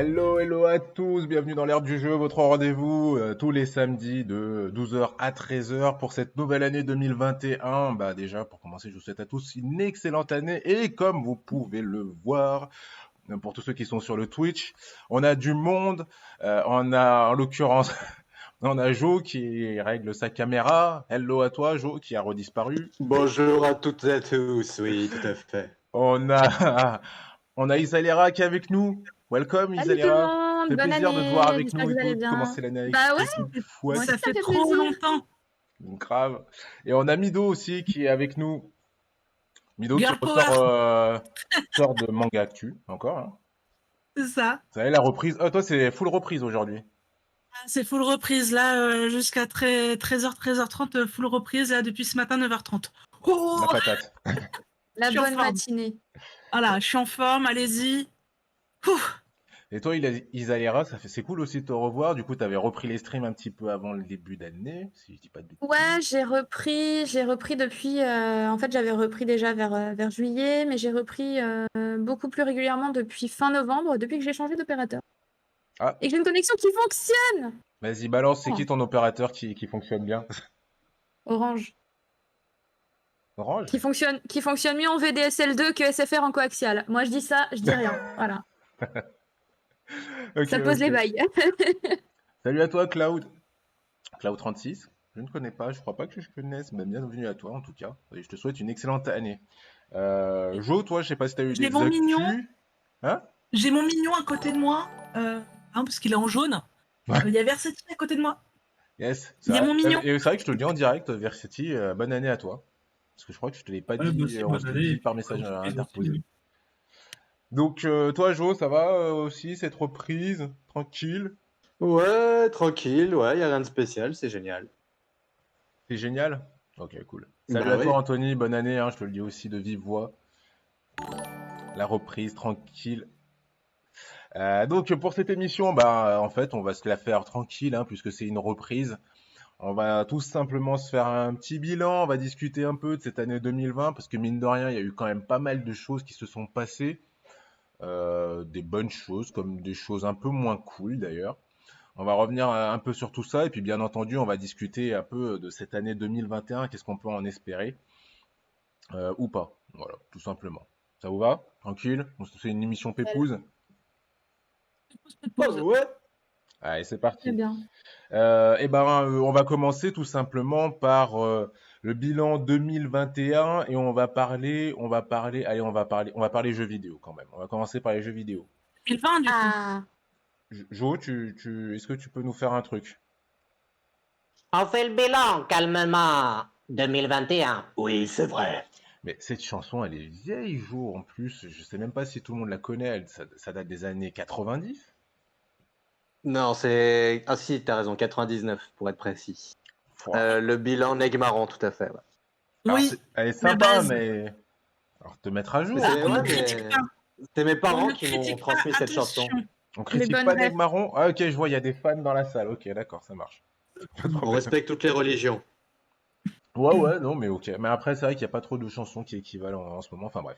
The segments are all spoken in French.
Hello, hello à tous, bienvenue dans l'ère du jeu, votre rendez-vous tous les samedis de 12h à 13h pour cette nouvelle année 2021. Bah déjà, pour commencer, je vous souhaite à tous une excellente année et comme vous pouvez le voir, pour tous ceux qui sont sur le Twitch, on a du monde, on a en l'occurrence, on a Jo qui règle sa caméra. Hello à toi, Jo, qui a redisparu. Bonjour à toutes et à tous, oui, tout à fait. On a, on a Isalera qui est avec nous. Welcome Salut tout le Isalera. monde, Fait bonne plaisir de te voir année, avec j'espère nous que et vous tout, allez de bien. commencer l'année avec Bah une ouais, petite moi fouette. aussi Ça fait ça fait trop plaisir. longtemps. Grave. Et on a Mido aussi qui est avec nous. Mido qui Girl power, sort de Manga Actu, encore. Hein. c'est ça. Vous savez, la reprise. Oh, toi, c'est full reprise aujourd'hui. C'est full reprise là, jusqu'à 13h, 13h30, full reprise là depuis ce matin 9h30. Oh, La patate. je La suis en bonne forme. matinée. Voilà, je suis en forme, allez-y. Ouh. Et toi, Isalera, c'est cool aussi de te revoir. Du coup, tu avais repris les streams un petit peu avant le début d'année, si je dis pas de bêtises. Ouais, j'ai repris depuis. En fait, j'avais repris déjà vers juillet, mais j'ai repris beaucoup plus régulièrement depuis fin novembre, depuis que j'ai changé d'opérateur. Ah, Et que j'ai une connexion qui fonctionne. vas-y, balance, c'est Oh, qui ton opérateur qui fonctionne bien? Orange. Orange? Qui fonctionne mieux en VDSL2 que SFR en coaxial. Moi, je dis ça, je dis rien. Voilà. Ok, Ça pose les ok. bails. Salut à toi, Cloud. Cloud36. Je ne connais pas, je crois pas que je connaisse. Ben, bienvenue à toi en tout cas. Et je te souhaite une excellente année. Jo, toi, je sais pas si tu as eu J'ai des mon mignon, actus. Hein? j'ai mon mignon à côté de moi, parce qu'il est en jaune. Il y a Versetti à côté de moi. Yes, c'est Il y a vrai. mon mignon. Et c'est vrai que je te le dis en direct, Versity, bonne année à toi. Parce que je crois que je te l'ai pas Ouais, moi dit, aussi, on bonne se le année. dit Et puis, par message bonne surprise interposé. aussi. Donc, toi, Jo, ça va aussi, cette reprise? Tranquille? Ouais, tranquille, ouais, y a rien de spécial, c'est génial. C'est génial? Ok, cool. Salut Bah à toi, oui. Anthony, bonne année, hein, je te le dis aussi de vive voix. La reprise, tranquille. Donc pour cette émission, bah en fait on va se la faire tranquille hein, puisque c'est une reprise. On va tout simplement se faire un petit bilan, on va discuter un peu de cette année 2020 parce que mine de rien il y a eu quand même pas mal de choses qui se sont passées, des bonnes choses comme des choses un peu moins cool d'ailleurs. On va revenir un peu sur tout ça et puis bien entendu on va discuter un peu de cette année 2021, qu'est-ce qu'on peut en espérer ou pas. Voilà, tout simplement. Ça vous va? Tranquille? On se fait une émission pépouze? Oh, ouais. Allez, c'est Très parti. bien. On va commencer tout simplement par le bilan 2021 et on va parler jeux vidéo quand même. On va commencer par les jeux vidéo. 2020 du coup. Ah, Jo, est-ce que tu peux nous faire un truc? On fait le bilan calmement 2021. Oui, c'est vrai. Mais cette chanson, elle est vieille, Jo, en plus. Je sais même pas si tout le monde la connaît. Ça date des années 90. Non, c'est... Ah si, t'as raison, 99 pour être précis. Pouah. Le bilan Negmaran, tout à fait, ouais. Alors, Oui, elle est la sympa, base. mais alors te mettre à Mais jour. Bah, c'est on ne ouais, critique mais pas. c'est mes On parents ne qui m'ont critique pas. transmis cette Attention. chanson. On les critique bonnes pas rêves. Negmaron? Ah ok, je vois, il y a des fans dans la salle. Ok, d'accord, ça marche. Pas de On problème. respecte toutes les religions. Ouais, ouais, non, mais ok. Mais après, c'est vrai qu'il n'y a pas trop de chansons qui équivalent en ce moment. Enfin bref.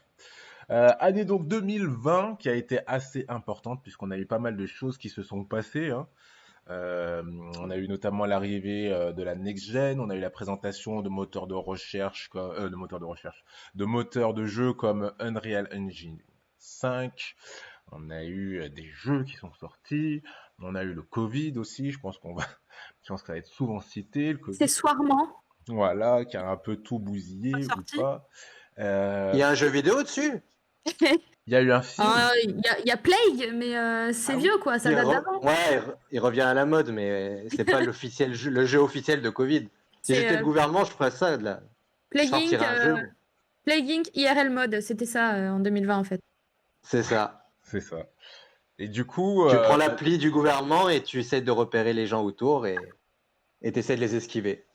Année donc 2020 qui a été assez importante puisqu'on a eu pas mal de choses qui se sont passées. Hein. Euh, on a eu notamment l'arrivée de la next gen. On a eu la présentation de moteurs de recherche, de moteurs de jeu comme Unreal Engine 5. On a eu des jeux qui sont sortis. On a eu le Covid aussi. Je pense que ça va être souvent cité le Covid. Accessoirement. Voilà, qui a un peu tout Pas bousillé ou sorti. pas. Il y Euh, a un jeu vidéo dessus? Il y a eu un film. Il y a Plague, mais c'est Ah oui. vieux quoi, ça date d'avant. Ouais, il revient à la mode, mais c'est pas l'officiel le jeu officiel de Covid. Si C'est j'étais le gouvernement, je ferais ça, je Plague Inc. sortirais un jeu. Plague Inc. IRL mode, c'était ça en 2020 en fait. C'est ça. C'est ça. Et du coup, Tu prends l'appli du gouvernement et tu essaies de repérer les gens autour et t'essaies de les esquiver,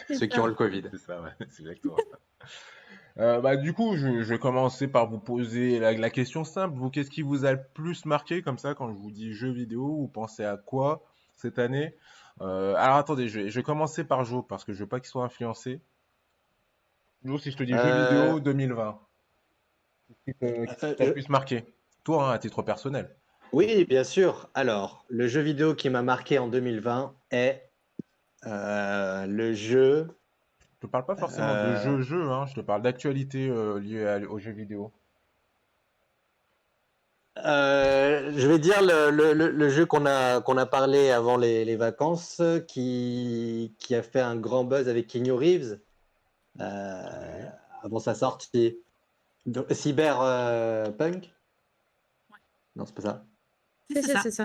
C'est ceux qui ça. ont le Covid. c'est ça, ouais, c'est exactement ça. Du coup, je vais commencer par vous poser la question simple. Vous, qu'est-ce qui vous a le plus marqué comme ça quand je vous dis jeux vidéo? Vous pensez à quoi cette année? Alors attendez, je vais commencer par Jo parce que je veux pas qu'il soit influencé. Jo, si je te dis jeux Euh, vidéo 2020, qu'est-ce qui t'a le euh, plus marqué? Toi, hein, à titre personnel. Oui, bien sûr. Alors, le jeu vidéo qui m'a marqué en 2020 est le jeu. Je te parle pas forcément de euh, jeu, hein, je te parle d'actualité liée aux jeux vidéo. je vais dire le jeu qu'on a parlé avant les vacances, qui a fait un grand buzz avec Keanu Reeves Ouais. avant sa sortie. Cyberpunk? Non, c'est pas ça. Si, C'est c'est ça, ça. c'est ça.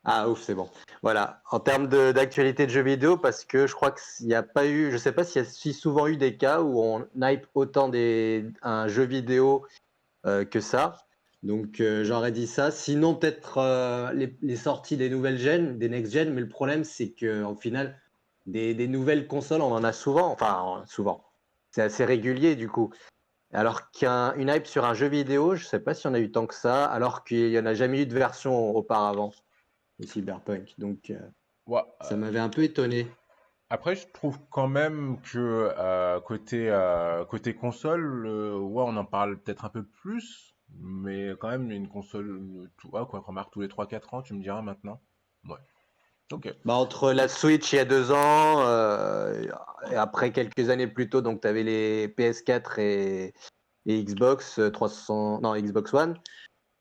Ah ouf, c'est bon. Voilà, en termes d'actualité de jeux vidéo, parce que je crois qu'il n'y a pas eu, je sais pas s'il y a si souvent eu des cas où on hype autant un jeu vidéo que ça. Donc j'aurais dit ça. Sinon, peut-être les sorties des nouvelles gen, des next-gen, mais le problème, c'est qu'au final, des nouvelles consoles, on en a souvent, enfin souvent. C'est assez régulier du coup. Alors qu'une hype sur un jeu vidéo, je sais pas si on a eu tant que ça, alors qu'il n'y en a jamais eu de version auparavant de Cyberpunk. Donc Ouais, ça m'avait un peu étonné. après, je trouve quand même que côté console, ouais, on en parle peut-être un peu plus, mais quand même une console, ouais, quoi, remarque tous les 3 4 ans, tu me diras maintenant. Ouais, ok. Bah, entre la Switch il y a 2 ans, et après quelques années plus tôt, donc tu avais les PS4 et Xbox 300, non, Xbox One.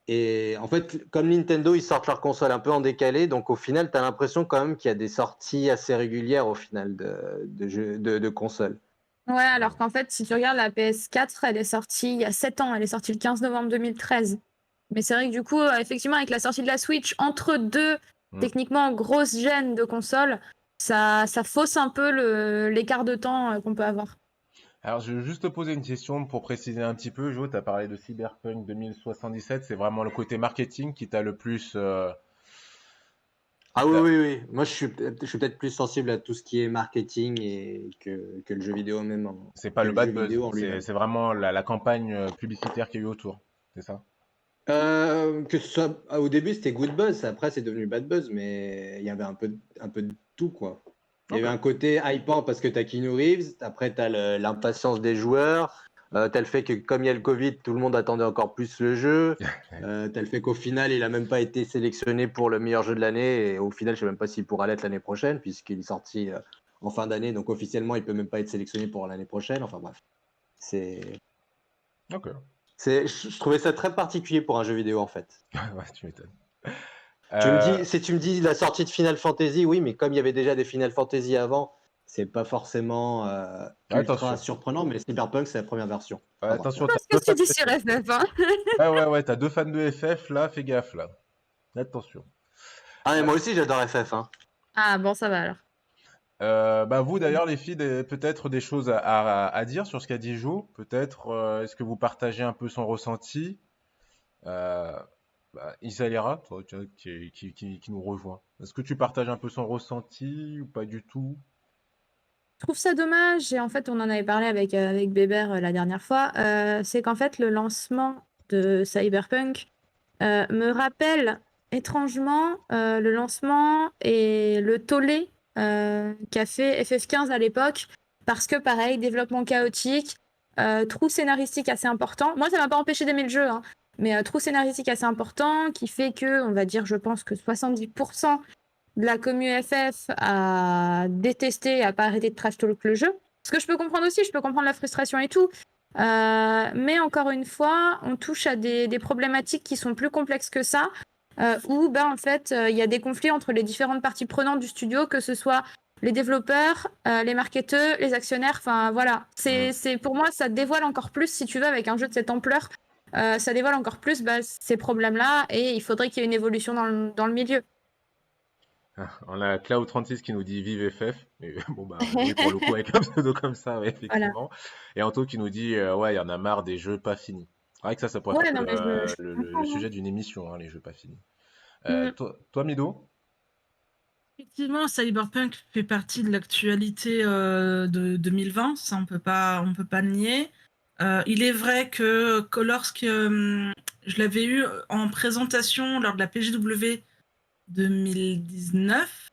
Et en fait, comme Nintendo, ils sortent leur console un peu en décalé, donc au final, tu as l'impression quand même qu'il y a des sorties assez régulières au final de consoles. Ouais, alors qu'en fait, si tu regardes la PS4, elle est sortie il y a 7 ans. Elle est sortie le 15 novembre 2013. Mais c'est vrai que du coup, effectivement, avec la sortie de la Switch, entre deux, Hmm. techniquement, grosses gènes de consoles, ça fausse un peu l'écart de temps qu'on peut avoir. Alors, je vais juste te poser une question pour préciser un petit peu. Jo, tu as parlé de Cyberpunk 2077, c'est vraiment le côté marketing qui t'a le plus. Ah oui, oui, oui. Moi, je suis peut-être plus sensible à tout ce qui est marketing que le jeu vidéo même, C'est pas que le le jeu bad buzz, vidéo en c'est lui-même. c'est vraiment la campagne publicitaire qu'il y a eu autour, c'est ça? Que ce soit au début c'était good buzz, après c'est devenu bad buzz, mais il y avait un peu de tout quoi. Il y avait Ok. un côté hypant parce que t'as Keanu Reeves, après t'as l'impatience des joueurs, t'as le fait que comme il y a le Covid, tout le monde attendait encore plus le jeu, t'as le fait qu'au final il a même pas été sélectionné pour le meilleur jeu de l'année et au final je sais même pas s'il pourra l'être l'année prochaine puisqu'il est sorti en fin d'année, donc officiellement il peut même pas être sélectionné pour l'année prochaine. Enfin bref, c'est Ok. je trouvais ça très particulier pour un jeu vidéo en fait. Ouais, tu m'étonnes. Euh, Si tu me dis la sortie de Final Fantasy, oui, mais comme il y avait déjà des Final Fantasy avant, c'est pas forcément ultra Attention. surprenant, mais Cyberpunk, c'est la première version. Enfin, bref. Attention, t'as Parce deux que fans tu dis de sur FF. FF, hein. Ouais, ouais, ouais, t'as deux fans de FF là, fais gaffe là. Attention. Ah, mais Euh, moi aussi, j'adore FF, hein. Ah bon, ça va alors. Bah vous d'ailleurs les filles, peut-être des choses à dire sur ce qu'a dit Jo. Peut-être est-ce que vous partagez un peu son ressenti? Euh, Isalira, toi, qui nous rejoint. Est-ce que tu partages un peu son ressenti ou pas du tout? Je trouve ça dommage, et en fait, on en avait parlé avec Bébert la dernière fois, c'est qu'en fait, le lancement de Cyberpunk me rappelle étrangement le lancement et le tollé qu'a fait FF15 à l'époque, parce que pareil, développement chaotique, trou scénaristique assez important. Moi, ça m'a pas empêché d'aimer le jeu, hein, mais trou scénaristique assez important qui fait que, on va dire, je pense que 70% de la commu FF a détesté, a pas arrêté de trash talk le jeu. Ce que je peux comprendre aussi, je peux comprendre la frustration et tout. Mais encore une fois, on touche à des problématiques qui sont plus complexes que ça, où ben, en fait, il y a des conflits entre les différentes parties prenantes du studio, que ce soit les développeurs, les marketeurs, les actionnaires, enfin voilà. Hmm. Pour moi, ça dévoile encore plus, si tu veux, avec un jeu de cette ampleur, ça dévoile encore plus ces problèmes-là, et il faudrait qu'il y ait une évolution dans le milieu. On a Cloud36 qui nous dit vive FF. Et, bon bah oui pour le coup avec un pseudo comme ça, ouais, Voilà. effectivement. Et Anto qui nous dit ouais il y en a marre des jeux pas finis. C'est vrai que ça pourrait Ouais, faire non, mais je le comprends, hein. sujet d'une émission, hein, les jeux pas finis. Mm. Toi Mido? Effectivement, Cyberpunk fait partie de l'actualité de 2020, ça on peut pas le nier. Il est vrai que lorsque je l'avais eu en présentation lors de la PGW 2019,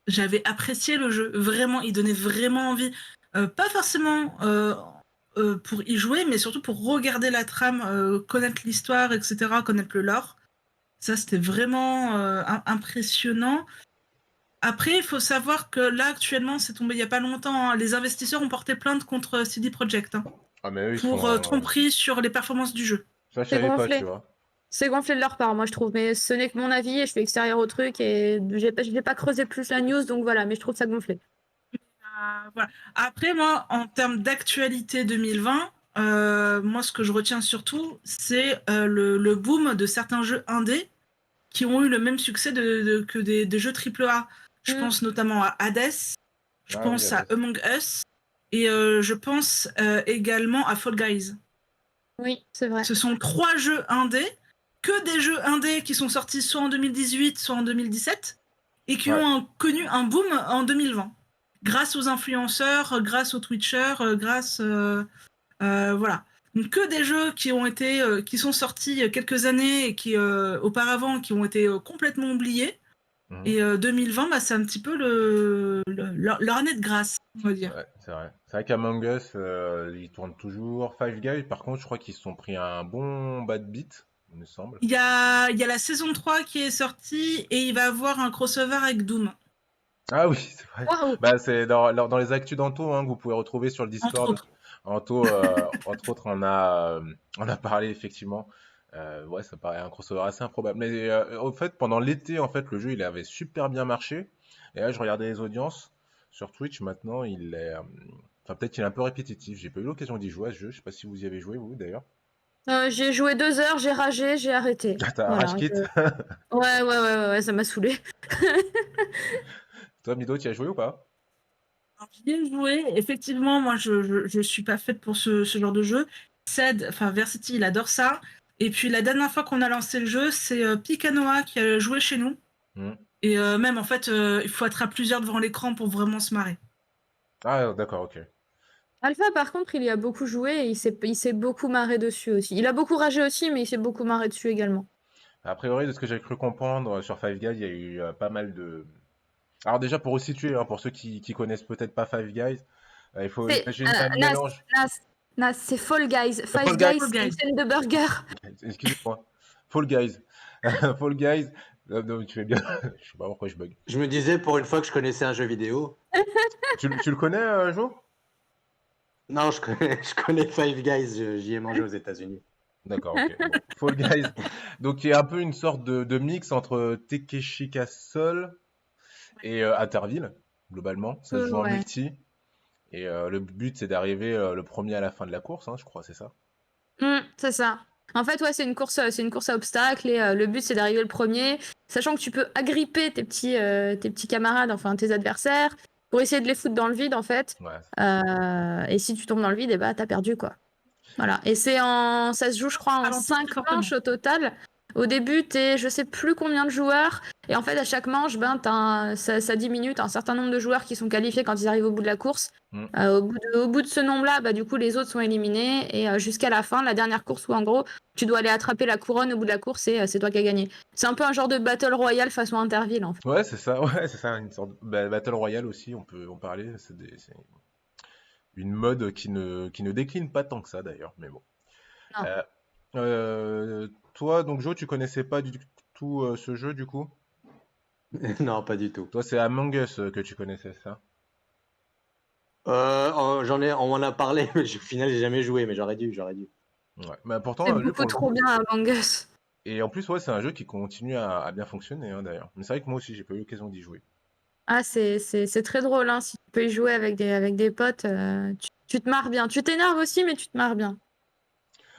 j'avais apprécié le jeu. Vraiment, il donnait vraiment envie. Pas forcément pour y jouer, mais surtout pour regarder la trame, connaître l'histoire, etc., connaître le lore. Ça, c'était vraiment impressionnant. Après, il faut savoir que là, actuellement, c'est tombé il n'y a pas longtemps, hein, les investisseurs ont porté plainte contre CD Projekt Ah, mais eux, ils pour sont. tromperie sur les performances du jeu. Ça, je C'est savais pas, tu gonflé. vois. C'est gonflé de leur part, moi je trouve. Mais ce n'est que mon avis et je suis extérieur au truc et je n'ai pas creusé plus la news, donc voilà, mais je trouve ça gonflé. Voilà. Après, moi, en termes d'actualité 2020, moi, ce que je retiens surtout, c'est le boom de certains jeux indés qui ont eu le même succès que des jeux AAA. Je pense notamment à Hades, je Ah oui, pense à Hades. Among Us, et je pense également à Fall Guys. Oui, c'est vrai. Ce sont 3 jeux indés, que des jeux indés qui sont sortis soit en 2018, soit en 2017, et qui Ouais. ont connu un boom en 2020. Grâce aux influenceurs, grâce aux Twitchers, grâce... voilà. Donc, que des jeux qui ont été, qui sont sortis il y a quelques années et qui, auparavant, qui ont été complètement oubliés. Mhm. Et 2020, bah, c'est un petit peu leur année de grâce, on va dire. Ouais, c'est vrai. C'est vrai qu'Among Us, il tourne toujours. Five Guys, par contre, je crois qu'ils se sont pris un bon bad beat, il me semble. Il y a la saison 3 qui est sortie et il va avoir un crossover avec Doom, Ah oui, c'est vrai. Waouh! Bah, c'est dans les actus d'Anto, hein, que vous pouvez retrouver sur le entre Discord. autres. Anto, entre autres, on a parlé effectivement. Ouais, ça paraît un crossover assez improbable. Mais au fait, pendant l'été, en fait, le jeu, il avait super bien marché. Et là, je regardais les audiences sur Twitch. Maintenant, il est, enfin, peut-être qu'il est un peu répétitif. J'ai pas eu l'occasion d'y jouer à ce jeu. Je sais pas si vous y avez joué, vous, d'ailleurs. J'ai joué 2 heures, j'ai ragé, j'ai arrêté. T'as un rage Voilà. quit? Ouais, ça m'a saoulé. Toi, Mido, tu y as joué ou pas? Alors, j'y ai joué. Effectivement, moi, je suis pas faite pour ce genre de jeu. Ced, enfin, Versity, il adore ça. Et puis, la dernière fois qu'on a lancé le jeu, c'est Picanoa qui a joué chez nous. Hmm. Et même, en fait, il faut être à plusieurs devant l'écran pour vraiment se marrer. Ah, d'accord, ok. Alpha, par contre, il y a beaucoup joué et il s'est beaucoup marré dessus aussi. Il a beaucoup ragé aussi, mais il s'est beaucoup marré dessus également. A priori, de ce que j'ai cru comprendre sur Five Guys, il y a eu pas mal de. Alors déjà pour resituer, hein, pour ceux qui connaissent peut-être pas Five Guys, il faut C'est imaginer un Nas, mélange. Nas, c'est Fall Guys. Fall Five Guys, Guys, Fall c'est une Guys. chaîne de burgers. excusez-moi. Fall Guys. Fall Guys. Non, tu fais bien. Je sais pas pourquoi je bug. Je me disais pour une fois que je connaissais un jeu vidéo. Tu le connais, Jo? Non, je connais Five Guys, j'y ai mangé aux États-Unis. D'accord, ok. Bon. Fall Guys. Donc il y a un peu une sorte de mix entre Takeshi Castle et Interville, globalement. Ça se joue en Ouais. multi. Et le but, c'est d'arriver le premier à la fin de la course, hein, je crois, c'est ça. C'est ça. En fait, ouais, c'est une course à obstacles et le but c'est d'arriver le premier, sachant que tu peux agripper tes petits camarades, enfin tes adversaires, pour essayer de les foutre dans le vide en fait. Ouais. Et si tu tombes dans le vide, bah t'as perdu quoi. Voilà. Et ça se joue, je crois, en Ralentir 5 très fortement. manches au total. Au début, t'es je sais plus combien de joueurs. Et en fait, à chaque manche, ça diminue. T'as un certain nombre de joueurs qui sont qualifiés quand ils arrivent au bout de la course. Mm. Au bout de ce nombre-là, bah, du coup, les autres sont éliminés. Et jusqu'à la fin, la dernière course où, en gros, tu dois aller attraper la couronne au bout de la course et c'est toi qui as gagné. C'est un peu un genre de Battle Royale façon Interville, en fait. Ouais, c'est ça, ouais, c'est ça, une sorte de Battle Royale aussi, on peut en parler. C'est une mode qui ne décline pas tant que ça d'ailleurs, mais bon. Non. Toi, donc Jo, tu connaissais pas du tout ce jeu du coup? Non, pas du tout. Toi, c'est Among Us que tu connaissais ça? On m'en a parlé, mais au final, j'ai jamais joué, mais j'aurais dû. Ouais. Mais pourtant, C'est un jeu beaucoup pour le trop coup. bien Among Us. Et en plus, ouais, c'est un jeu qui continue à bien fonctionner hein, d'ailleurs. Mais c'est vrai que moi aussi, j'ai pas eu l'occasion d'y jouer. Ah, c'est très drôle, hein. Si tu peux y jouer avec des potes, tu te marres bien. Tu t'énerves aussi, mais tu te marres bien.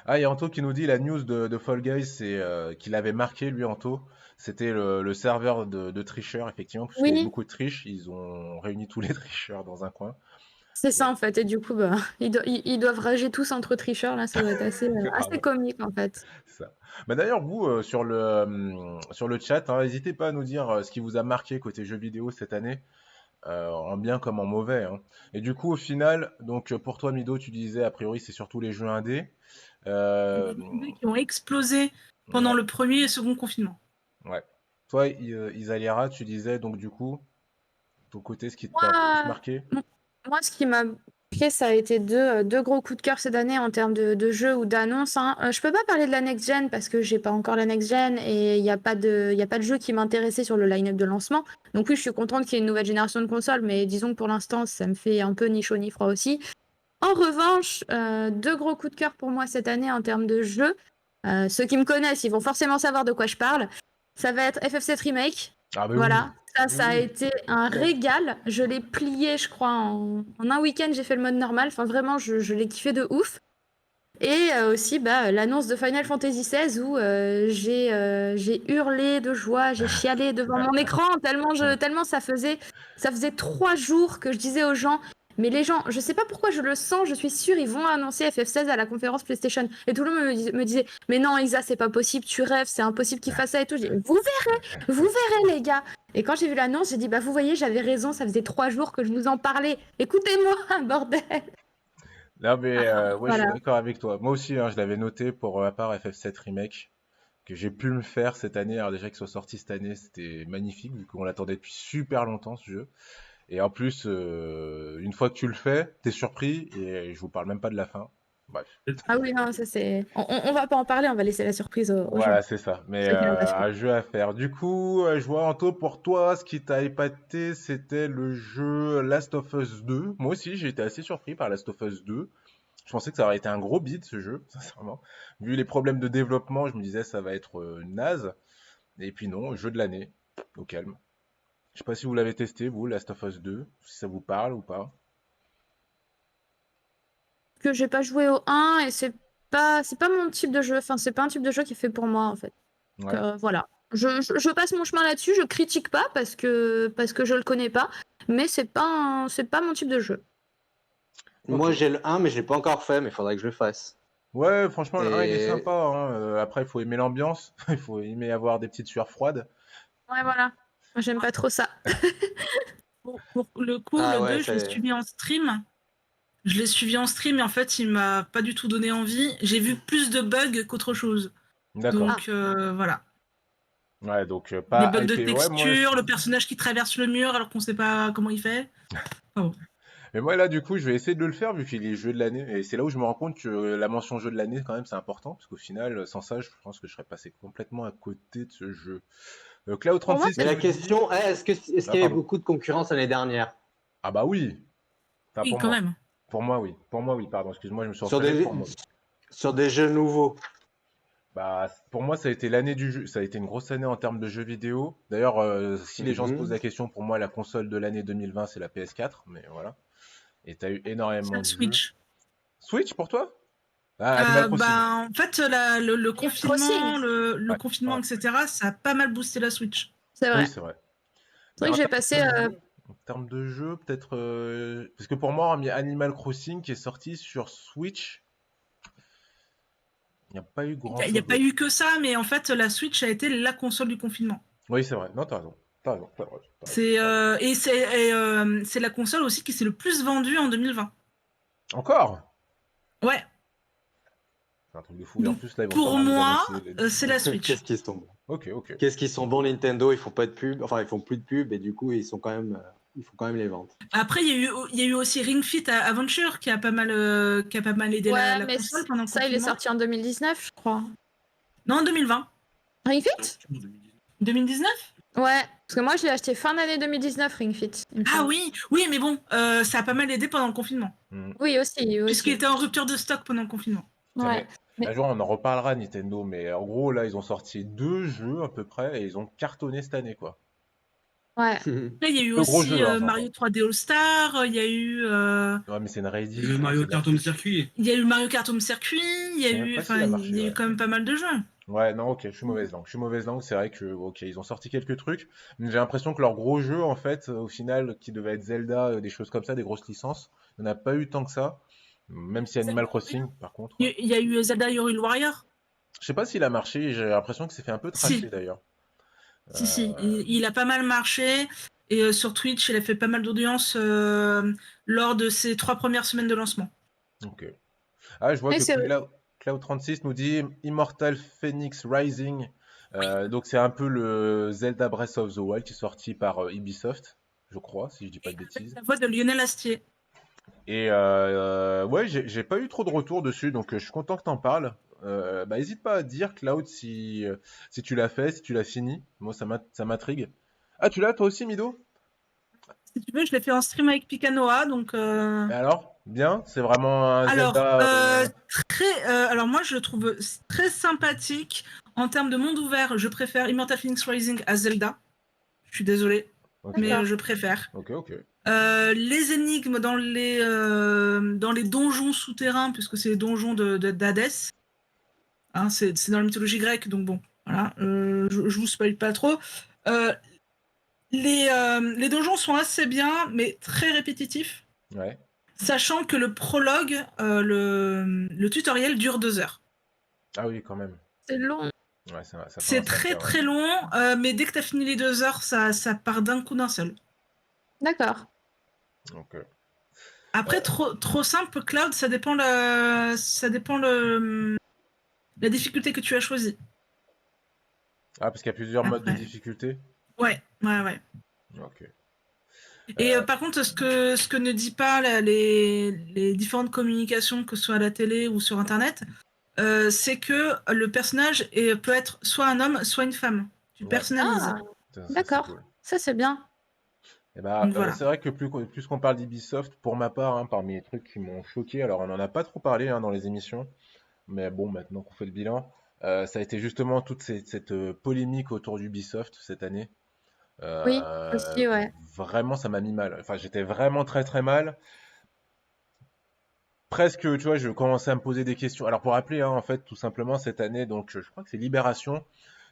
Ah, il y a Anto qui nous dit la news de Fall Guys, c'est qu'il avait marqué, lui, Anto. C'était le serveur de tricheurs, effectivement, parce qu'il y avait Oui, beaucoup de triches. Ils ont réuni tous les tricheurs dans un coin. c'est ça Et- en fait. Et du coup, bah, ils doivent rager tous entre tricheurs. Là, ça doit être assez Grave, comique en fait. c'est ça. Bah, d'ailleurs, vous, sur le chat, hein, n'hésitez pas à nous dire ce qui vous a marqué côté jeux vidéo cette année, en bien comme en mauvais. Hein. Et du coup, au final, donc pour toi, Mido, tu disais, a priori, c'est surtout les jeux indés. Euh, Les jeux indés qui ont explosé pendant ouais, le premier et second confinement. ouais. Toi, Isaliara, tu disais, donc du coup, ton côté, ce qui t'a le plus Moi, marqué? moi, ce qui m'a Ok, ça a été deux gros coups de cœur cette année en termes de jeux ou d'annonces, hein. Je peux pas parler de la next gen parce que j'ai pas encore la next gen et il y a pas de jeu qui m'intéressait sur le line-up de lancement. Donc oui, je suis contente qu'il y ait une nouvelle génération de consoles, mais disons que pour l'instant, ça me fait un peu ni chaud ni froid aussi. En revanche, deux gros coups de cœur pour moi cette année en termes de jeux. Ceux qui me connaissent, ils vont forcément savoir de quoi je parle. Ça va être FF7 Remake. Ah, mais oui. Voilà, Mais ça a oui. été un régal. Je l'ai plié, je crois, en un week-end, j'ai fait le mode normal. Enfin, vraiment, je l'ai kiffé de ouf. Et aussi, l'annonce de Final Fantasy XVI où j'ai hurlé de joie, j'ai chialé devant mon écran tellement ça faisait 3 jours que je disais aux gens, mais les gens, je sais pas pourquoi je le sens, je suis sûre, ils vont annoncer FF16 à la conférence PlayStation. Et tout le monde me disait, mais non, Isa, c'est pas possible, tu rêves, c'est impossible qu'ils fassent ça et tout. Je dis, vous verrez, les gars. Et quand j'ai vu l'annonce, j'ai dit, vous voyez, j'avais raison, ça faisait 3 jours que je vous en parlais. Écoutez-moi, bordel. Non, mais ouais, je suis Voilà. d'accord avec toi. Moi aussi, hein, je l'avais noté pour ma part FF7 Remake, que j'ai pu me faire cette année. Alors déjà qu'il soit sorti cette année, c'était magnifique, vu qu'on l'attendait depuis super longtemps, ce jeu. Et en plus, une fois que tu le fais, t'es surpris, et je vous parle même pas de la fin. Bref. Ah oui, non, ça c'est. On va pas en parler, on va laisser la surprise aux gens. Voilà, c'est ça. Mais Ceux qui l'ont pas fait. un jeu à faire. Du coup, je vois Anto, pour toi, ce qui t'a épaté, c'était le jeu Last of Us 2. Moi aussi, j'ai été assez surpris par Last of Us 2. Je pensais que ça aurait été un gros beat, ce jeu, sincèrement. Vu les problèmes de développement, je me disais ça va être naze. Et puis non, jeu de l'année, au calme. Je sais pas si vous l'avez testé, vous, Last of Us 2, si ça vous parle ou pas. Que j'ai pas joué au 1 et c'est pas mon type de jeu. Enfin, c'est pas un type de jeu qui est fait pour moi en fait. Donc, Ouais. voilà. Je passe mon chemin là-dessus, je critique pas parce que je le connais pas, mais c'est pas mon type de jeu. Moi, Ok. j'ai le 1, mais je l'ai pas encore fait, mais il faudrait que je le fasse. Ouais, franchement, le 1, il est Et sympa, hein. Après, il faut aimer l'ambiance. Il faut aimer avoir des petites sueurs froides. Ouais, voilà. Moi, j'aime pas trop ça. Pour le coup, ah le ouais, 2, je l'ai c'est suivi en stream. Je l'ai suivi en stream et en fait, il m'a pas du tout donné envie. J'ai vu plus de bugs qu'autre chose. D'accord. Donc voilà. Ouais, donc Des pas bugs de hypé. Ouais, moi, texture, le personnage qui traverse le mur alors qu'on sait pas comment il fait. Enfin bon. mais moi là, du coup, je vais essayer de le faire vu qu'il est jeu de l'année. Et c'est là où je me rends compte que la mention jeu de l'année, quand même, c'est important. Parce qu'au final, sans ça, je pense que je serais passé complètement à côté de ce jeu. Cloud Pour moi, 36 Mais qui la nous dit. question est, est-ce Ah, qu'il y avait pardon. beaucoup de concurrence l'année dernière Ah, bah oui. Enfin, Oui, pour quand moi. même. Pour moi, oui. Pour moi, oui. Pardon, excuse-moi, je me suis sur entraîné. des, Pour moi, oui. sur des jeux nouveaux? Bah, pour moi, ça a été l'année du jeu. Ça a été une grosse année en termes de jeux vidéo. D'ailleurs, si les gens se posent Mhm. la question, pour moi, la console de l'année 2020, c'est la PS4. Mais voilà. Et t'as eu C'est énormément le de jeux. Switch. Pour toi? Ah, Animal Crossing. En fait, le Crossing. confinement, le Ouais, confinement, ouais. etc., ça a pas mal boosté la Switch. C'est Oui, vrai. c'est vrai. C'est Mais vrai que j'ai passé. en termes de jeu, peut-être. Parce que pour moi, hormis Animal Crossing qui est sorti sur Switch, il n'y a pas eu Il n'y a grand-chose pas d'autre. eu que ça, mais en fait, la Switch a été la console du confinement. Oui, c'est vrai. Non, t'as raison. T'as raison, t'as raison, t'as raison, C'est t'as raison. c'est la console aussi qui s'est le plus vendue en 2020. Encore? Ouais. C'est un truc de fou. Et en Donc plus, là, ils vont pour sûrement nous moi, annoncer les c'est nouveaux. la Switch. Qu'est-ce qu'ils sont bons? Ok, ok. Qu'est-ce qu'ils sont bons Nintendo? Ils font pas de pub, enfin ils font plus de pub et du coup ils font quand même les ventes. Après, il y a eu aussi Ring Fit Adventure qui a pas mal aidé Ouais, la mais console pendant le ça, il est confinement. sorti en 2019, je crois. Non, en 2020. Ring Fit? 2019? Ouais, parce que moi, je l'ai acheté fin d'année 2019, Ring Fit. il me Ah semble. oui, oui, mais bon, ça a pas mal aidé pendant le confinement. Hmm. Oui, aussi, Puisqu'il aussi. était en rupture de stock pendant le confinement. Tiens, Ouais. mais Mais un jour, on en reparlera, Nintendo. Mais en gros, là, ils ont sorti 2 jeux à peu près et ils ont cartonné cette année, quoi. ouais. Après, il y a eu Deux gros aussi jeux, hein, Mario j'entends. 3D All Star, il y a eu Ouais, mais c'est une Le réédition. Mario Kart Home Circuit. il y a eu Mario Kart Home Circuit, C'est même enfin, facile à marcher, il y a eu ouais. quand même pas mal de jeux. Ouais, non, ok, je suis mauvaise langue. Je suis mauvaise langue, c'est vrai que, ok, ils ont sorti quelques trucs, mais j'ai l'impression que leurs gros jeux, en fait, au final, qui devaient être Zelda, des choses comme ça, des grosses licences, il n'y en a pas eu tant que ça. Même si Animal Crossing, par contre, Il y a eu Zelda Hyrule Warrior. je sais pas s'il a marché, j'ai l'impression que c'est fait un peu trasher Si, d'ailleurs. si, Euh, il a pas mal marché. Et sur Twitch, il a fait pas mal d'audience lors de ses 3 premières semaines de lancement. ok. Ah, je vois Mais que c'est Cloud36 nous dit Immortal Phoenix Rising. Oui. Donc c'est un peu le Zelda Breath of the Wild qui est sorti par Ubisoft, je crois, si je dis pas de bêtises. La voix de Lionel Astier. Et ouais, j'ai pas eu trop de retours dessus, donc je suis content que t'en parles. Bah, hésite pas à dire, Cloud, si tu l'as fait, si tu l'as fini. Moi, ça m'intrigue. Ah, tu l'as toi aussi, Mido? Si tu veux, je l'ai fait en stream avec Picanoa, donc. Et alors? Bien? C'est vraiment un Alors, Zelda. alors moi, je le trouve très sympathique. En termes de monde ouvert, je préfère Immortal Phoenix Rising à Zelda. Je suis désolée, Ok, mais D'accord. je préfère. ok. Les énigmes dans les donjons souterrains, puisque c'est les donjons d'Hadès, hein, c'est dans la mythologie grecque, donc bon, voilà, je vous spoil pas trop. Euh, les donjons sont assez bien, mais très répétitifs, Ouais. sachant que le prologue, le tutoriel dure 2 heures. Ah oui, quand même. C'est long. Ouais, ça fait un C'est sacré, très ouais. très long, mais dès que tu as fini les 2 heures, ça part d'un coup d'un seul. D'accord. Donc, Après, trop simple, Cloud, la difficulté que tu as choisie. ah, parce qu'il y a plusieurs modes de Après. difficulté. Ouais. Ok. Et par contre, ce que ne dit pas les différentes communications, que ce soit à la télé ou sur Internet, c'est que le personnage peut être soit un homme, soit une femme. Tu Ouais, personnalises. Ah, ça c'est d'accord. cool. Ça, c'est bien. Et bah, Donc voilà. c'est vrai que plus qu'on parle d'Ubisoft, pour ma part, hein, parmi les trucs qui m'ont choqué, alors on n'en a pas trop parlé hein, dans les émissions, mais bon, maintenant qu'on fait le bilan, ça a été justement cette polémique autour d'Ubisoft cette année. Oui, Euh, aussi, ouais. vraiment, ça m'a mis mal. Enfin, j'étais vraiment très très mal. Presque, tu vois, je commençais à me poser des questions. Alors, pour rappeler, hein, en fait, tout simplement, cette année, donc, je crois que c'est Libération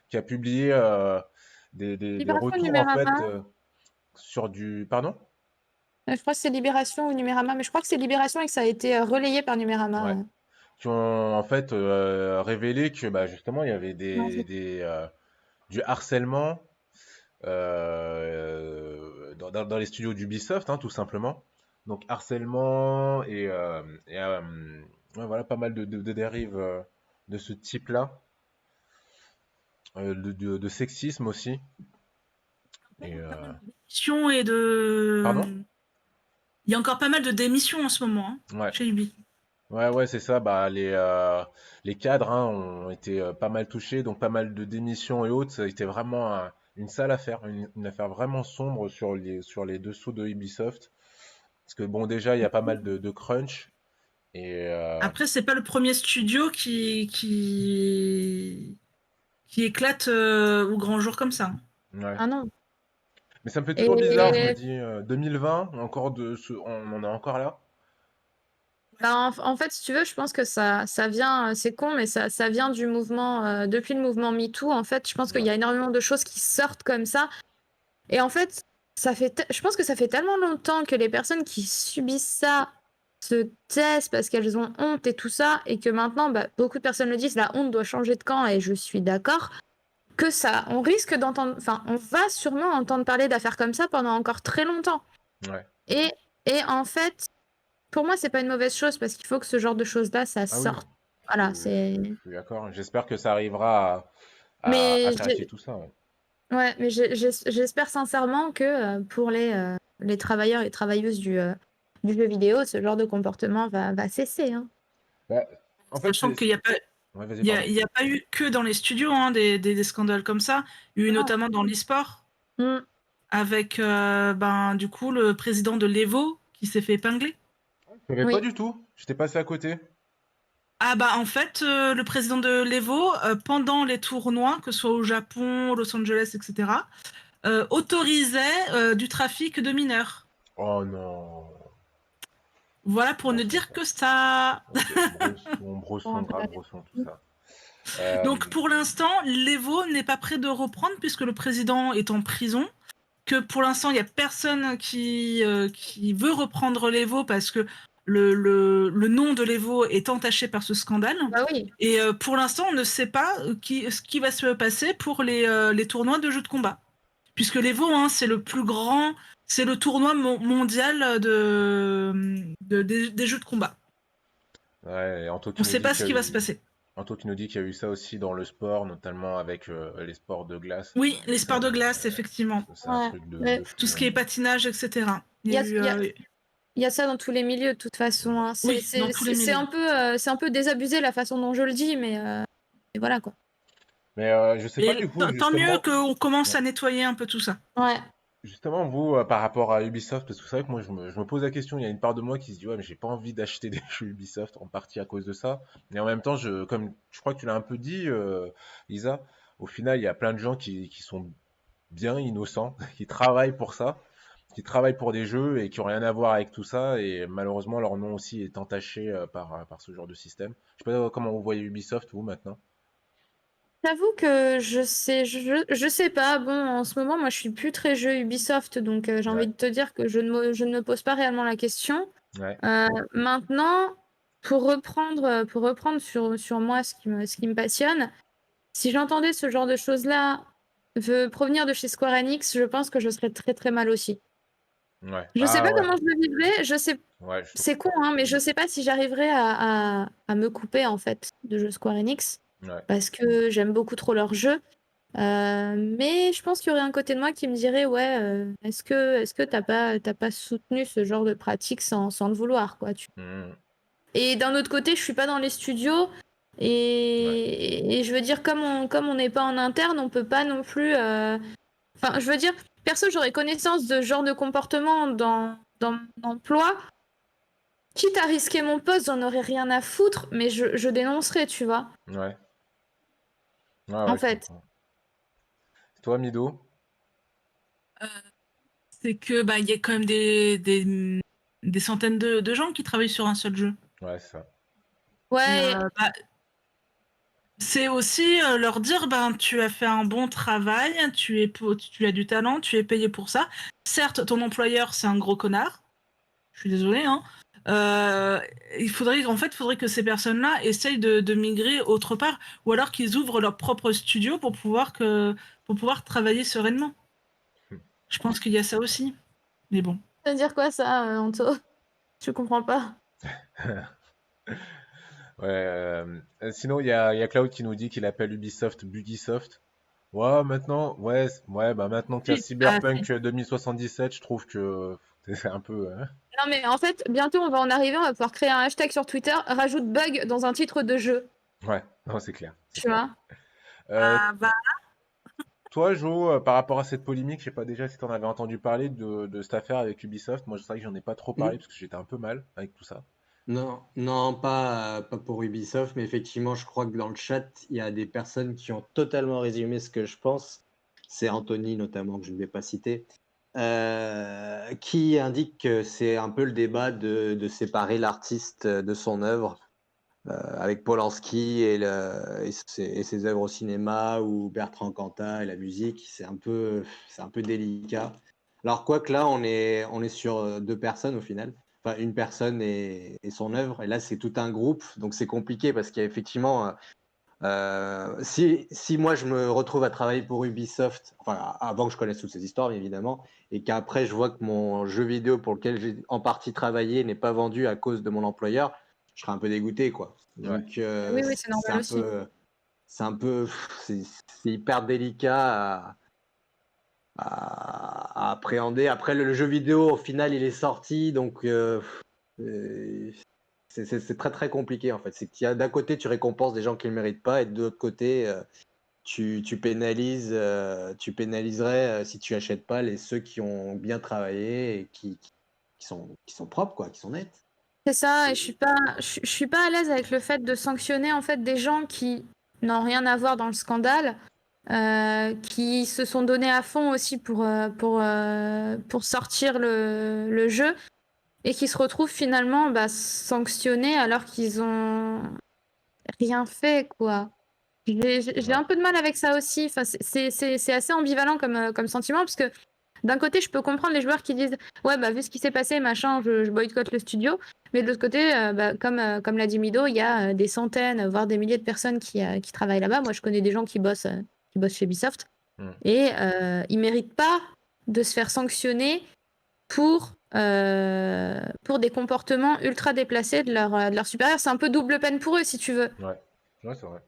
qui a publié des Libération ou retours, en fait, Numérama? sur du... Pardon? Je crois que c'est Libération ou Numérama, mais je crois que c'est Libération et que ça a été relayé par Numérama. Ouais. Qui ont, en fait, révélé que, bah, justement, il y avait Non, c'est- du harcèlement dans les studios d'Ubisoft, hein, tout simplement. Donc, harcèlement ouais, voilà, pas mal de dérives de ce type-là. De sexisme aussi. Et, Démissions et pardon? Il y a encore pas mal de démissions en ce moment, hein, Ouais. chez Ubi. Ouais, c'est ça. Bah, les cadres hein, ont été pas mal touchés, donc pas mal de démissions et autres. Ça a été vraiment une sale affaire, une affaire vraiment sombre sur les dessous de Ubisoft. Parce que bon, déjà, il y a pas mal de crunch. Et Après, c'est pas le premier studio qui éclate au grand jour comme ça. ouais. Ah non. Mais ça me fait toujours bizarre. Je me Et dis 2020, on en est encore là. bah, en fait, si tu veux, je pense que ça vient, c'est con, mais ça vient du mouvement, depuis le mouvement MeToo, en fait, je pense qu'il y Ouais. a énormément de choses qui sortent comme ça. Et en fait, je pense que ça fait tellement longtemps que les personnes qui subissent ça se taisent parce qu'elles ont honte et tout ça, et que maintenant, bah, beaucoup de personnes le disent, la honte doit changer de camp, et je suis d'accord, que ça, on risque d'entendre, enfin, on va sûrement entendre parler d'affaires comme ça pendant encore très longtemps. Ouais. Et, et en fait, pour moi, c'est pas une mauvaise chose parce qu'il faut que ce genre de choses-là, ça Ah oui, sorte. Voilà, c'est. je suis d'accord. J'espère que ça arrivera à Mais clarifier tout ça. Ouais. ouais, mais j'espère sincèrement que pour les travailleurs et travailleuses du jeu vidéo, ce genre de comportement va cesser, hein. Bah, en fait, Sachant qu'il n'y a pas, Ouais, vas-y, il y a, pardon. il y a pas eu que dans les studios hein, des scandales comme ça. Il y a eu Non. notamment dans l'e-sport, Mm. avec du coup le président de l'Evo qui s'est fait épingler. Je savais pas Oui. du tout. J'étais passé à côté. Ah bah en fait, le président de l'Evo, pendant les tournois, que ce soit au Japon, Los Angeles, etc., autorisait du trafic de mineurs. Oh non. Voilà pour ne Brosson, dire ça. que ça. Ok, Bon, grave brosson, tout mm. ça. Donc pour l'instant, l'Evo n'est pas prêt de reprendre puisque le président est en prison. Que pour l'instant, il n'y a personne qui veut reprendre l'Evo parce que le nom de l'Evo est entaché par ce scandale. Bah oui. Et pour l'instant, on ne sait pas ce qui va se passer pour les tournois de jeux de combat. Puisque l'Evo, hein, c'est le plus grand, c'est le tournoi mondial des jeux de combat. Ouais, et Anto On qui ne nous sait dit pas qu'il ce y a qui va se eu... passer. Anto qui nous dit qu'il y a eu ça aussi dans le sport, notamment avec les sports de glace. Oui, les sports de glace, effectivement. C'est un Ouais. truc Mais de fou. Tout ce qui est patinage, etc. il y a, Il y il y a- a eu, il y a ça dans tous les milieux de toute façon, hein. Oui, dans tous les milieux. C'est un peu désabusé la façon dont je le dis, mais et voilà quoi. Mais je sais pas Et du coup, tant mieux justement, qu'on commence ouais. à nettoyer un peu tout ça. Ouais. Justement, vous, par rapport à Ubisoft, parce que c'est vrai que moi, je me pose la question, il y a une part de moi qui se dit, ouais, mais j'ai pas envie d'acheter des jeux Ubisoft, en partie à cause de ça. Mais en même temps, comme je crois que tu l'as un peu dit, Lisa, au final, il y a plein de gens qui sont bien innocents, qui travaillent pour ça, qui travaillent pour des jeux et qui ont rien à voir avec tout ça, et malheureusement, leur nom aussi est entaché par ce genre de système. Je sais pas comment vous voyez Ubisoft, vous, maintenant. J'avoue que je sais pas. Bon, en ce moment, moi, je suis plus très jeu Ubisoft, donc j'ai Ouais, envie de te dire que je ne me pose pas réellement la question. ouais, Maintenant, pour reprendre sur moi ce qui me passionne, si j'entendais ce genre de choses-là provenir de chez Square Enix, je pense que je serais très très mal aussi. ouais. Je sais Ah pas ouais, comment je le vivrais, je sais, ouais, c'est con, hein, mais je sais pas si j'arriverais à me couper en fait de jeux Square Enix ouais. parce que j'aime beaucoup trop leurs jeux. Mais je pense qu'il y aurait un côté de moi qui me dirait, ouais, est-ce que t'as pas soutenu ce genre de pratique sans le vouloir, quoi. Mhm. Et d'un autre côté, je suis pas dans les studios Ouais, et je veux dire, comme on n'est pas en interne, on peut pas non plus. Enfin, je veux dire, perso, j'aurais connaissance de ce genre de comportement dans mon emploi. Quitte à risquer mon poste, j'en aurais rien à foutre, mais je dénoncerais, tu vois. ouais, ouais, En ouais, je fait. comprends. Toi, Mido? Euh, c'est que il y a quand même des centaines de gens qui travaillent sur un seul jeu. Ouais, c'est ça. Et Ouais, c'est aussi leur dire tu as fait un bon travail, tu as du talent, tu es payé pour ça. Certes, ton employeur c'est un gros connard. Je suis désolée, hein. Euh, faudrait que ces personnes-là essayent de migrer autre part, ou alors qu'ils ouvrent leur propre studio pour pouvoir travailler sereinement. Je pense qu'il y a ça aussi. Mais bon. ça veut dire quoi ça, Anto? Je comprends pas. Ouais, sinon, il y a Cloud qui nous dit qu'il appelle Ubisoft Bugisoft. Ouais, maintenant, ouais, bah maintenant qu'il y a Oui, tout à fait. Cyberpunk 2077, je trouve que c'est un peu, hein. Non mais en fait, bientôt on va en arriver, on va pouvoir créer un hashtag sur Twitter, rajoute bug dans un titre de jeu, Ouais, non, c'est clair, c'est tu clair. vois. Euh, Bah, Toi, Jo, par rapport à cette polémique, je sais pas déjà si tu en avais entendu parler de cette affaire avec Ubisoft. Moi, je sais que j'en ai pas trop parlé Mm. parce que j'étais un peu mal avec tout ça. Non, non, pas pour Ubisoft, mais effectivement, je crois que dans le chat, il y a des personnes qui ont totalement résumé ce que je pense. C'est Anthony notamment, que je ne vais pas citer, qui indique que c'est un peu le débat de séparer l'artiste de son œuvre, avec Polanski et ses œuvres au cinéma, ou Bertrand Cantat et la musique. C'est un peu délicat. Alors, quoique là, on est sur deux personnes au final. Enfin, une personne et son œuvre. Et là, c'est tout un groupe. Donc, c'est compliqué parce qu'il y a effectivement. Si moi, je me retrouve à travailler pour Ubisoft, enfin, avant que je connaisse toutes ces histoires, bien évidemment, et qu'après, je vois que mon jeu vidéo pour lequel j'ai en partie travaillé n'est pas vendu à cause de mon employeur, je serais un peu dégoûté, quoi. Ouais, Donc, Oui, oui, c'est normal aussi. c'est un peu, c'est hyper délicat à appréhender. Après, le jeu vidéo, au final, il est sorti, donc euh, c'est très très compliqué en fait. C'est qu'il y a d'un côté, tu récompenses des gens qui ne le méritent pas, et de l'autre côté, tu pénalises, tu pénaliserais si tu achètes pas ceux qui ont bien travaillé et qui sont propres, quoi, qui sont nets. C'est ça, et C'est- je suis pas à l'aise avec le fait de sanctionner en fait des gens qui n'ont rien à voir dans le scandale, qui se sont donnés à fond aussi pour sortir le jeu et qui se retrouvent finalement sanctionnés alors qu'ils ont rien fait, quoi. J'ai ouais, un peu de mal avec ça aussi. Enfin, c'est assez ambivalent comme sentiment parce que d'un côté, je peux comprendre les joueurs qui disent ouais, bah, vu ce qui s'est passé, machin, je boycotte le studio. Mais de l'autre côté, comme l'a dit Mido, il y a des centaines, voire des milliers de personnes qui travaillent là-bas. Moi, je connais des gens qui bossent chez Ubisoft hmm, et ils méritent pas de se faire sanctionner pour des comportements ultra déplacés de leur supérieur. C'est un peu double peine pour eux, si tu veux. ouais, ouais, c'est vrai.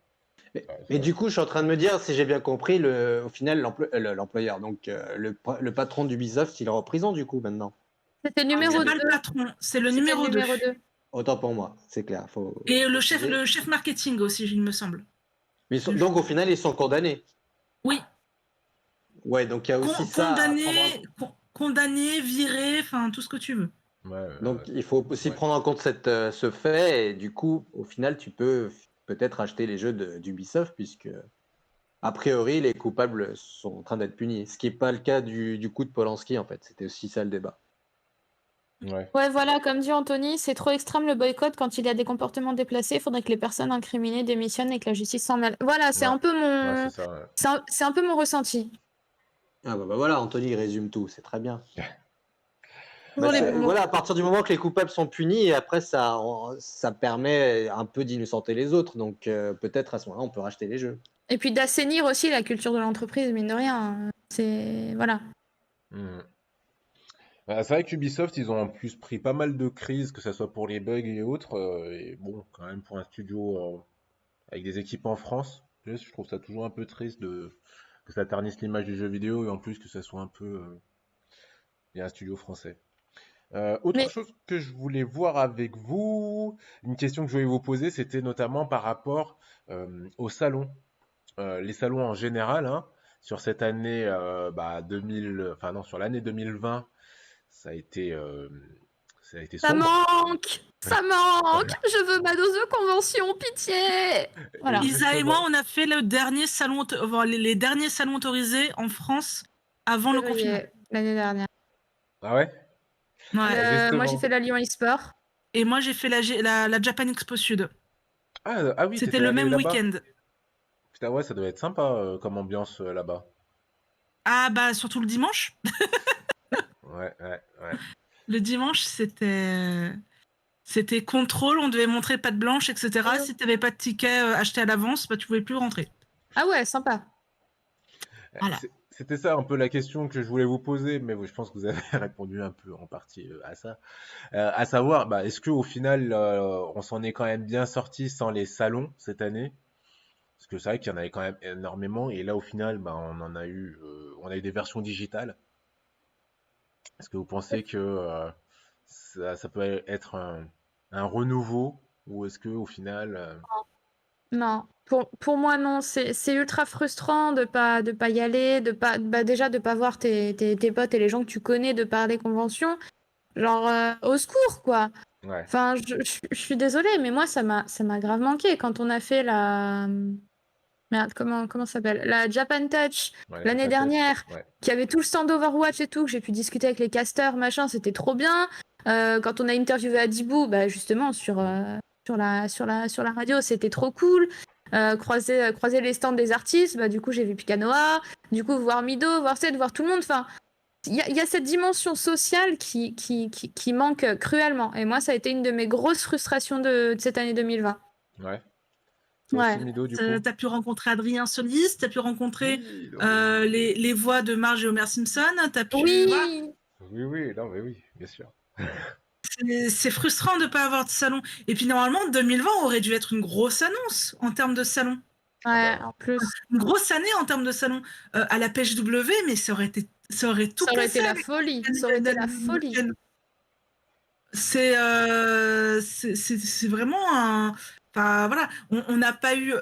Mais du coup, je suis en train de me dire, si j'ai bien compris, au final, l'employeur, donc le patron d'Ubisoft, il est en prison du coup maintenant. C'était le C'est numéro pas 2. le patron, c'est le C'était numéro 2. numéro 2. Autant pour moi, c'est clair. Faut Et le préciser. chef marketing aussi, il me semble. Mais donc au final, ils sont condamnés. Oui, Ouais, donc il y a aussi ça à prendre condamné, viré, enfin tout ce que tu veux. Ouais, Donc il faut aussi Ouais. prendre en compte ce fait, et du coup, au final, tu peux peut-être acheter les jeux d'Ubisoft, puisque a priori, les coupables sont en train d'être punis. Ce qui n'est pas le cas du coup de Polanski, en fait. C'était aussi ça le débat. ouais. Ouais, voilà, comme dit Anthony, c'est trop extrême le boycott quand il y a des comportements déplacés. Il faudrait que les personnes incriminées démissionnent et que la justice s'en mêle. Voilà, c'est Ouais. un peu Ouais, mon, c'est ça. Ouais. c'est un peu mon ressenti. Ah bah voilà, Anthony il résume tout, c'est très bien. Toujours les bons mots. Voilà, à partir du moment que les coupables sont punis, et après ça permet un peu d'innocenter les autres. Donc peut-être à ce moment-là, on peut racheter les jeux. Et puis d'assainir aussi la culture de l'entreprise, mine de rien. C'est voilà. Hmm. Bah, c'est vrai qu'Ubisoft, ils ont en plus pris pas mal de crises, que ce soit pour les bugs et autres. Et bon, quand même, pour un studio avec des équipes en France, je trouve ça toujours un peu triste que ça ternisse l'image du jeu vidéo et en plus que ça soit un peu et un studio français. Autre Mais chose que je voulais voir avec vous, une question que je voulais vous poser, c'était notamment par rapport aux salons. Les salons en général, hein, sur cette année 2000, enfin non, sur l'année 2020, ça a été, euh, ça a été ça sombre. manque, ça manque. Je veux ma dose de convention, pitié. Voilà. Et Isa et moi, justement, on a fait le dernier salon, les derniers salons autorisés en France avant le confinement. Février, l'année dernière. ah ouais, Ouais. Moi, j'ai justement. fait la Lyon eSport. Et moi, j'ai fait la Japan Expo Sud. Ah oui, C'était t'étais le allé même là-bas. week-end. Putain, ouais, ça doit être sympa comme ambiance là-bas. Ah bah surtout le dimanche. Ouais, ouais, ouais. Le dimanche, c'était contrôle, on devait montrer patte blanche, etc. Si t'avais pas de ticket acheté à l'avance, bah tu pouvais plus rentrer. Ah ouais, sympa. Voilà. C'était ça un peu la question que je voulais vous poser, mais je pense que vous avez répondu un peu en partie à ça. À savoir, bah, est-ce qu'au final, on s'en est quand même bien sorti sans les salons cette année? Parce que c'est vrai qu'il y en avait quand même énormément, et là au final, bah, on a eu des versions digitales. Est-ce que vous pensez que ça peut être un renouveau, ou est-ce que au final, Non, pour moi, non. C'est ultra frustrant de pas y aller, déjà de pas voir tes potes et les gens que tu connais, de parler convention. Genre, au secours, quoi. ouais, Enfin, je suis désolée, mais moi, ça m'a grave manqué quand on a fait la. Merde, comment ça s'appelle? La Japan Touch ouais, la l'année Japan Touch, dernière, ouais, qui avait tout le stand Overwatch et tout, que j'ai pu discuter avec les casters, machin, c'était trop bien. Quand on a interviewé Adibou, bah justement sur la radio, c'était trop cool. Croiser les stands des artistes, bah du coup j'ai vu Picanoa, du coup voir Mido, voir Seth, voir tout le monde. Enfin, il y a cette dimension sociale qui manque cruellement. Et moi, ça a été une de mes grosses frustrations de cette année 2020. ouais. Toi aussi, Ouais. Mido, du coup? T'as pu rencontrer Adrien Solis, t'as pu rencontrer Oui, non, mais les voix de Marge et Homer Simpson, t'as pu. Voilà. Oui, oui, oui, non, mais oui, bien sûr. C'est frustrant de pas avoir de salon. Et puis normalement, 2020 aurait dû être une grosse annonce en termes de salon. Ah ouais, bah, en plus. Une grosse année en termes de salon. À la pêche W, mais ça aurait tout Ça aurait cassé été la avec folie. l'année Ça aurait été la d'année folie. prochaine. C'est vraiment un. Enfin voilà, on n'a pas eu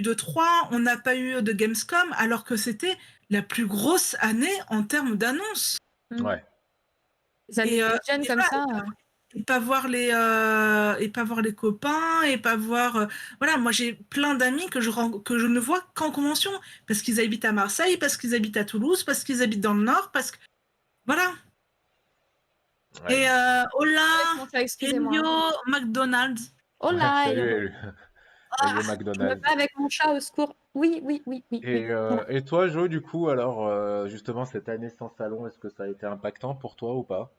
de 3, on n'a pas eu de Gamescom, alors que c'était la plus grosse année en termes d'annonces. ouais. Les années next-gen comme ça. Et pas voir les copains, et pas voir. Voilà, moi j'ai plein d'amis que je ne vois qu'en convention, parce qu'ils habitent à Marseille, parce qu'ils habitent à Toulouse, parce qu'ils habitent dans le Nord, parce que. Voilà. Ouais. Et Hola, Comment ça, excusez-moi. Elio, McDonald's. Oh Ouais, là, salut, Helio je me McDonald's. bats avec mon chat, au secours. Oui, oui, oui, oui, oui. Voilà. Et toi, Jo, du coup, alors, justement, cette année sans salon, est-ce que ça a été impactant pour toi ou pas?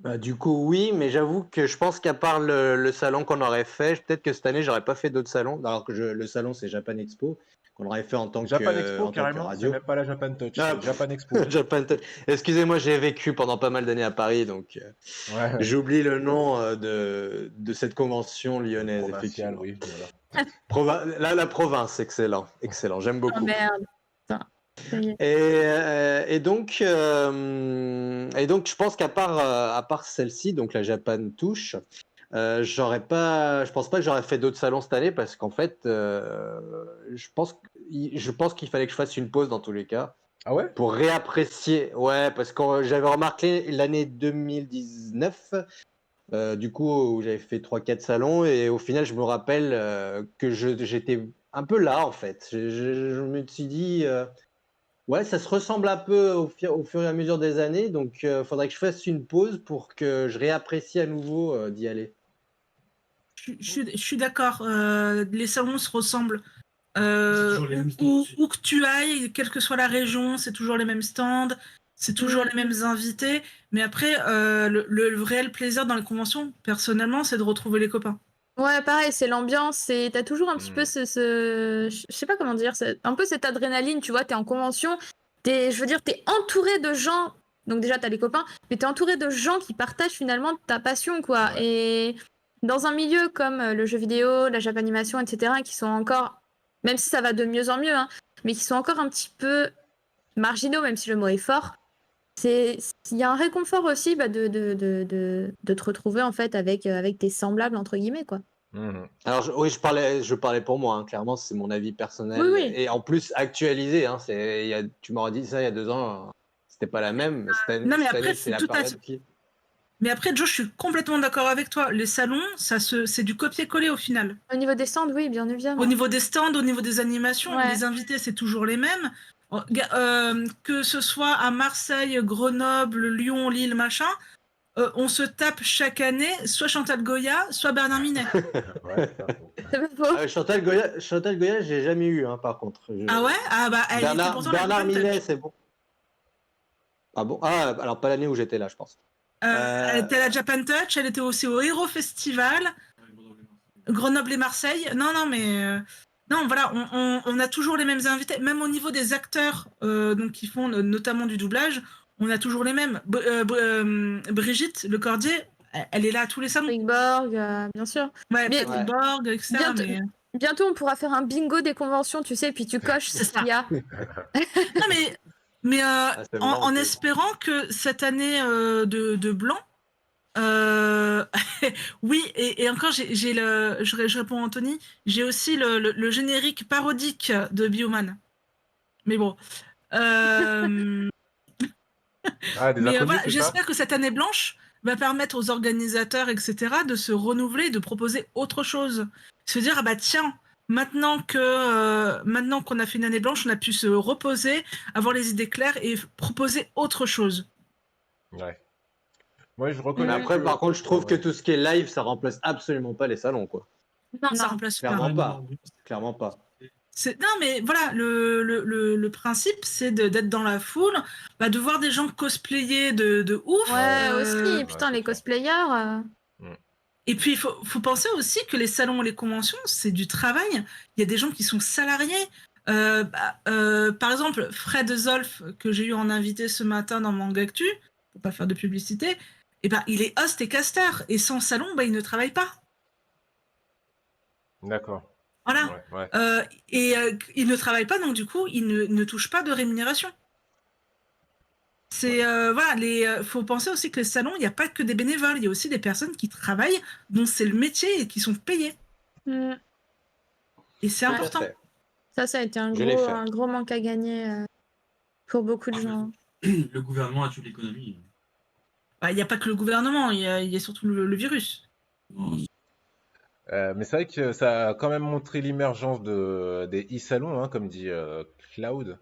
Bah, du coup, oui, mais j'avoue que je pense qu'à part le salon qu'on aurait fait, peut-être que cette année, j'aurais pas fait d'autres salons. Alors que le salon, c'est Japan Expo, qu'on aurait fait Japan Expo, en tant que carrément, c'est radio. même pas la Japan Touch, Ah, c'est Japan Expo. Japan. Excusez-moi, j'ai vécu pendant pas mal d'années à Paris, donc Ouais, ouais. j'oublie le nom de cette convention lyonnaise, Provincial, effectivement. oui, voilà. La province, excellent, excellent, j'aime Oh beaucoup. merde. Putain. Ça y est. Et donc, je pense à part celle-ci, donc la Japan Touche, je pense pas que j'aurais fait d'autres salons cette année parce qu'en fait, je pense qu'il fallait que je fasse une pause dans tous les cas Ah ouais? pour réapprécier. Ouais, parce que j'avais remarqué l'année 2019, du coup, où j'avais fait 3-4 salons et au final, je me rappelle que j'étais un peu là en fait. Je me suis dit. Ouais, ça se ressemble un peu au fur et à mesure des années, donc faudrait que je fasse une pause pour que je réapprécie à nouveau d'y aller. Je suis d'accord. Les salons se ressemblent. C'est toujours les mêmes stands. Où que tu ailles, quelle que soit la région, c'est toujours les mêmes stands, c'est toujours les mêmes invités. Mais après, le réel plaisir dans les conventions, personnellement, c'est de retrouver les copains. Ouais, pareil, c'est l'ambiance, t'as toujours un petit peu je sais pas comment dire, un peu cette adrénaline, tu vois, t'es en convention, je veux dire, t'es entouré de gens, donc déjà t'as les copains, mais t'es entouré de gens qui partagent finalement ta passion, quoi. Ouais. Et dans un milieu comme le jeu vidéo, la Japanimation, etc., qui sont encore, même si ça va de mieux en mieux, hein, mais qui sont encore un petit peu marginaux, même si le mot est fort, il y a un réconfort aussi de te retrouver en fait avec tes semblables, entre guillemets, quoi. Mhm. Alors oui, je parlais pour moi, hein, clairement, c'est mon avis personnel. Oui, oui. Et en plus actualisé, hein, tu m'aurais dit ça il y a 2 ans, c'était pas la même, mais Non, mais cette après, année, c'est la tout à période fait. qui. Mais après, Joe, je suis complètement d'accord avec toi. Les salons, c'est du copier-coller au final. Au niveau des stands, oui, bien évidemment. Au niveau des stands, au niveau des animations, Ouais. les invités, c'est toujours les mêmes. Que ce soit à Marseille, Grenoble, Lyon, Lille, machin, on se tape chaque année soit Chantal Goya, soit Bernard Minet. Ouais, c'est pas faux. C'est pas faux. Chantal Goya, j'ai jamais eu, hein, par contre. Ah ouais? Ah bah, elle était Bernard, pourtant Bernard la Minet, touch. c'est bon. Ah bon? Ah, alors pas l'année où j'étais là, je pense. Elle était à la Japan Touch, elle était aussi au Hero Festival, Grenoble et Marseille. Non, non, mais non, voilà, on a toujours les mêmes invités, même au niveau des acteurs, donc qui font notamment du doublage, on a toujours les mêmes. Brigitte Le Cordier, elle est là à tous les salons. Frickborg, bien sûr. Ouais, Mais- Patrick Borg, etc. Bientôt- Mais... Bientôt, on pourra faire un bingo des conventions, tu sais, puis tu coches C'est ce qu'il y a. Non, mais c'est marrant, en c'est- espérant que cette année de blanc, oui, et encore, je réponds à Anthony, j'ai aussi le générique parodique de Bioman. Mais bon. Ah, des Mais inconnus, voilà, c'est ça? j'espère que cette année blanche va permettre aux organisateurs, etc., de se renouveler, de proposer autre chose. Se dire, ah bah tiens, maintenant qu'on a fait une année blanche, on a pu se reposer, avoir les idées claires et proposer autre chose. Ouais. Moi, je Mais reconnais après, que... par contre, je trouve Ouais, que ouais. tout ce qui est live, ça remplace absolument pas les salons, quoi. Non, ça Non. remplace pas. Clairement pas. Clairement pas. Non, mais voilà, le principe, c'est d'être dans la foule, bah, de voir des gens cosplayer de ouf. Ouais, aussi. Putain, c'est les clair. cosplayers. Et puis, il faut penser aussi que les salons et les conventions, c'est du travail. Il y a des gens qui sont salariés. Par exemple, Fred Zolf, que j'ai eu en invité ce matin dans Mangactu, pour pas faire de publicité, et ben, il est host et caster. Et sans salon, bah, il ne travaille pas. D'accord. Voilà. Ouais, ouais. Il ne travaille pas, donc du coup, il ne touche pas de rémunération. Voilà, faut penser aussi que les salons, il n'y a pas que des bénévoles, il y a aussi des personnes qui travaillent, dont c'est le métier et qui sont payées. Mm. Et c'est Ouais. important. Ça a été Je l'ai fait. un gros manque à gagner pour beaucoup de gens. Le gouvernement a tué l'économie. Bah, il n'y a pas que le gouvernement, il y a surtout le virus. Non, Mais c'est vrai que ça a quand même montré l'émergence des e-salons, hein, comme dit Cloud.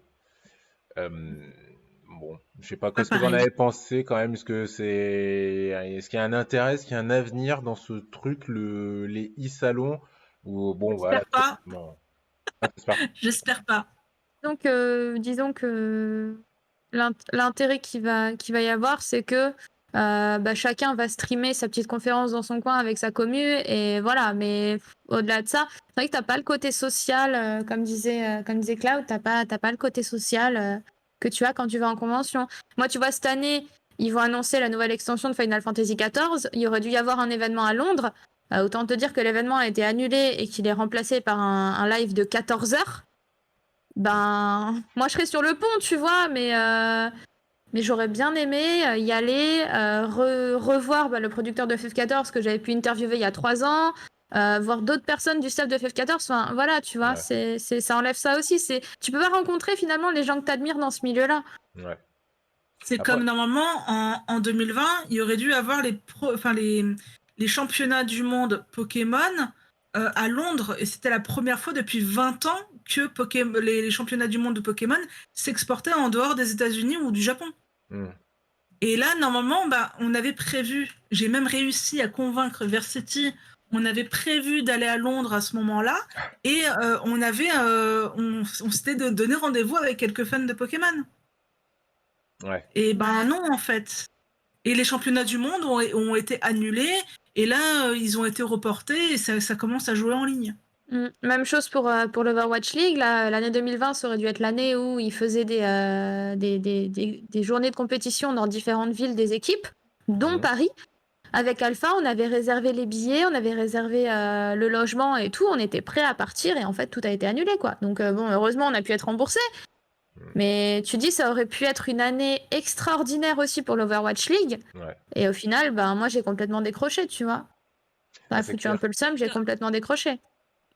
Bon, je sais pas, Pas qu'est-ce que vous en pareil. avez pensé quand même? Est-ce qu'il y a un intérêt, est-ce qu'il y a un avenir dans ce truc, les e-salons? Ou bon, voilà. J'espère pas. Non. Ah, j'espère pas. J'espère pas. Donc, disons que l'intérêt qu'il va y avoir, c'est que chacun va streamer sa petite conférence dans son coin avec sa commu, et voilà. Mais au-delà de ça, c'est vrai que t'as pas le côté social, comme disait Cloud, t'as pas le côté social que tu as quand tu vas en convention. Moi, tu vois, cette année, ils vont annoncer la nouvelle extension de Final Fantasy XIV. Il y aurait dû y avoir un événement à Londres. Autant te dire que l'événement a été annulé et qu'il est remplacé par un live de 14 heures. ben, moi je serais sur le pont, tu vois, mais j'aurais bien aimé y aller, revoir le producteur de FF14 que j'avais pu interviewer il y a 3 ans, voir d'autres personnes du staff de FF14. Enfin, voilà, tu vois, Ouais. ça enlève ça aussi. Tu peux pas rencontrer finalement les gens que tu admires dans ce milieu-là. Ouais. C'est Après, comme normalement en 2020, il y aurait dû avoir les championnats du monde Pokémon à Londres. Et c'était la première fois depuis 20 ans que les championnats du monde de Pokémon s'exportaient en dehors des États-Unis ou du Japon. hmm, Et là, normalement, on avait prévu, j'ai même réussi à convaincre Vercetti, on avait prévu d'aller à Londres à ce moment-là, et on s'était donné rendez-vous avec quelques fans de Pokémon. ouais. Et ben non, en fait. Et les championnats du monde ont été annulés, et là, ils ont été reportés, et ça commence à jouer en ligne. Même chose pour l'Overwatch League. L'année 2020, ça aurait dû être l'année où ils faisaient des journées de compétition dans différentes villes des équipes, dont Mhm. Paris. Avec Alpha, on avait réservé les billets, on avait réservé le logement et tout, on était prêt à partir et en fait tout a été annulé quoi. Donc bon, heureusement on a pu être remboursé. Mais tu dis ça aurait pu être une année extraordinaire aussi pour l'Overwatch League. Ouais. Et au final, ben moi j'ai complètement décroché, tu vois. Ça a C'est foutu clair. un peu le seum, j'ai complètement décroché.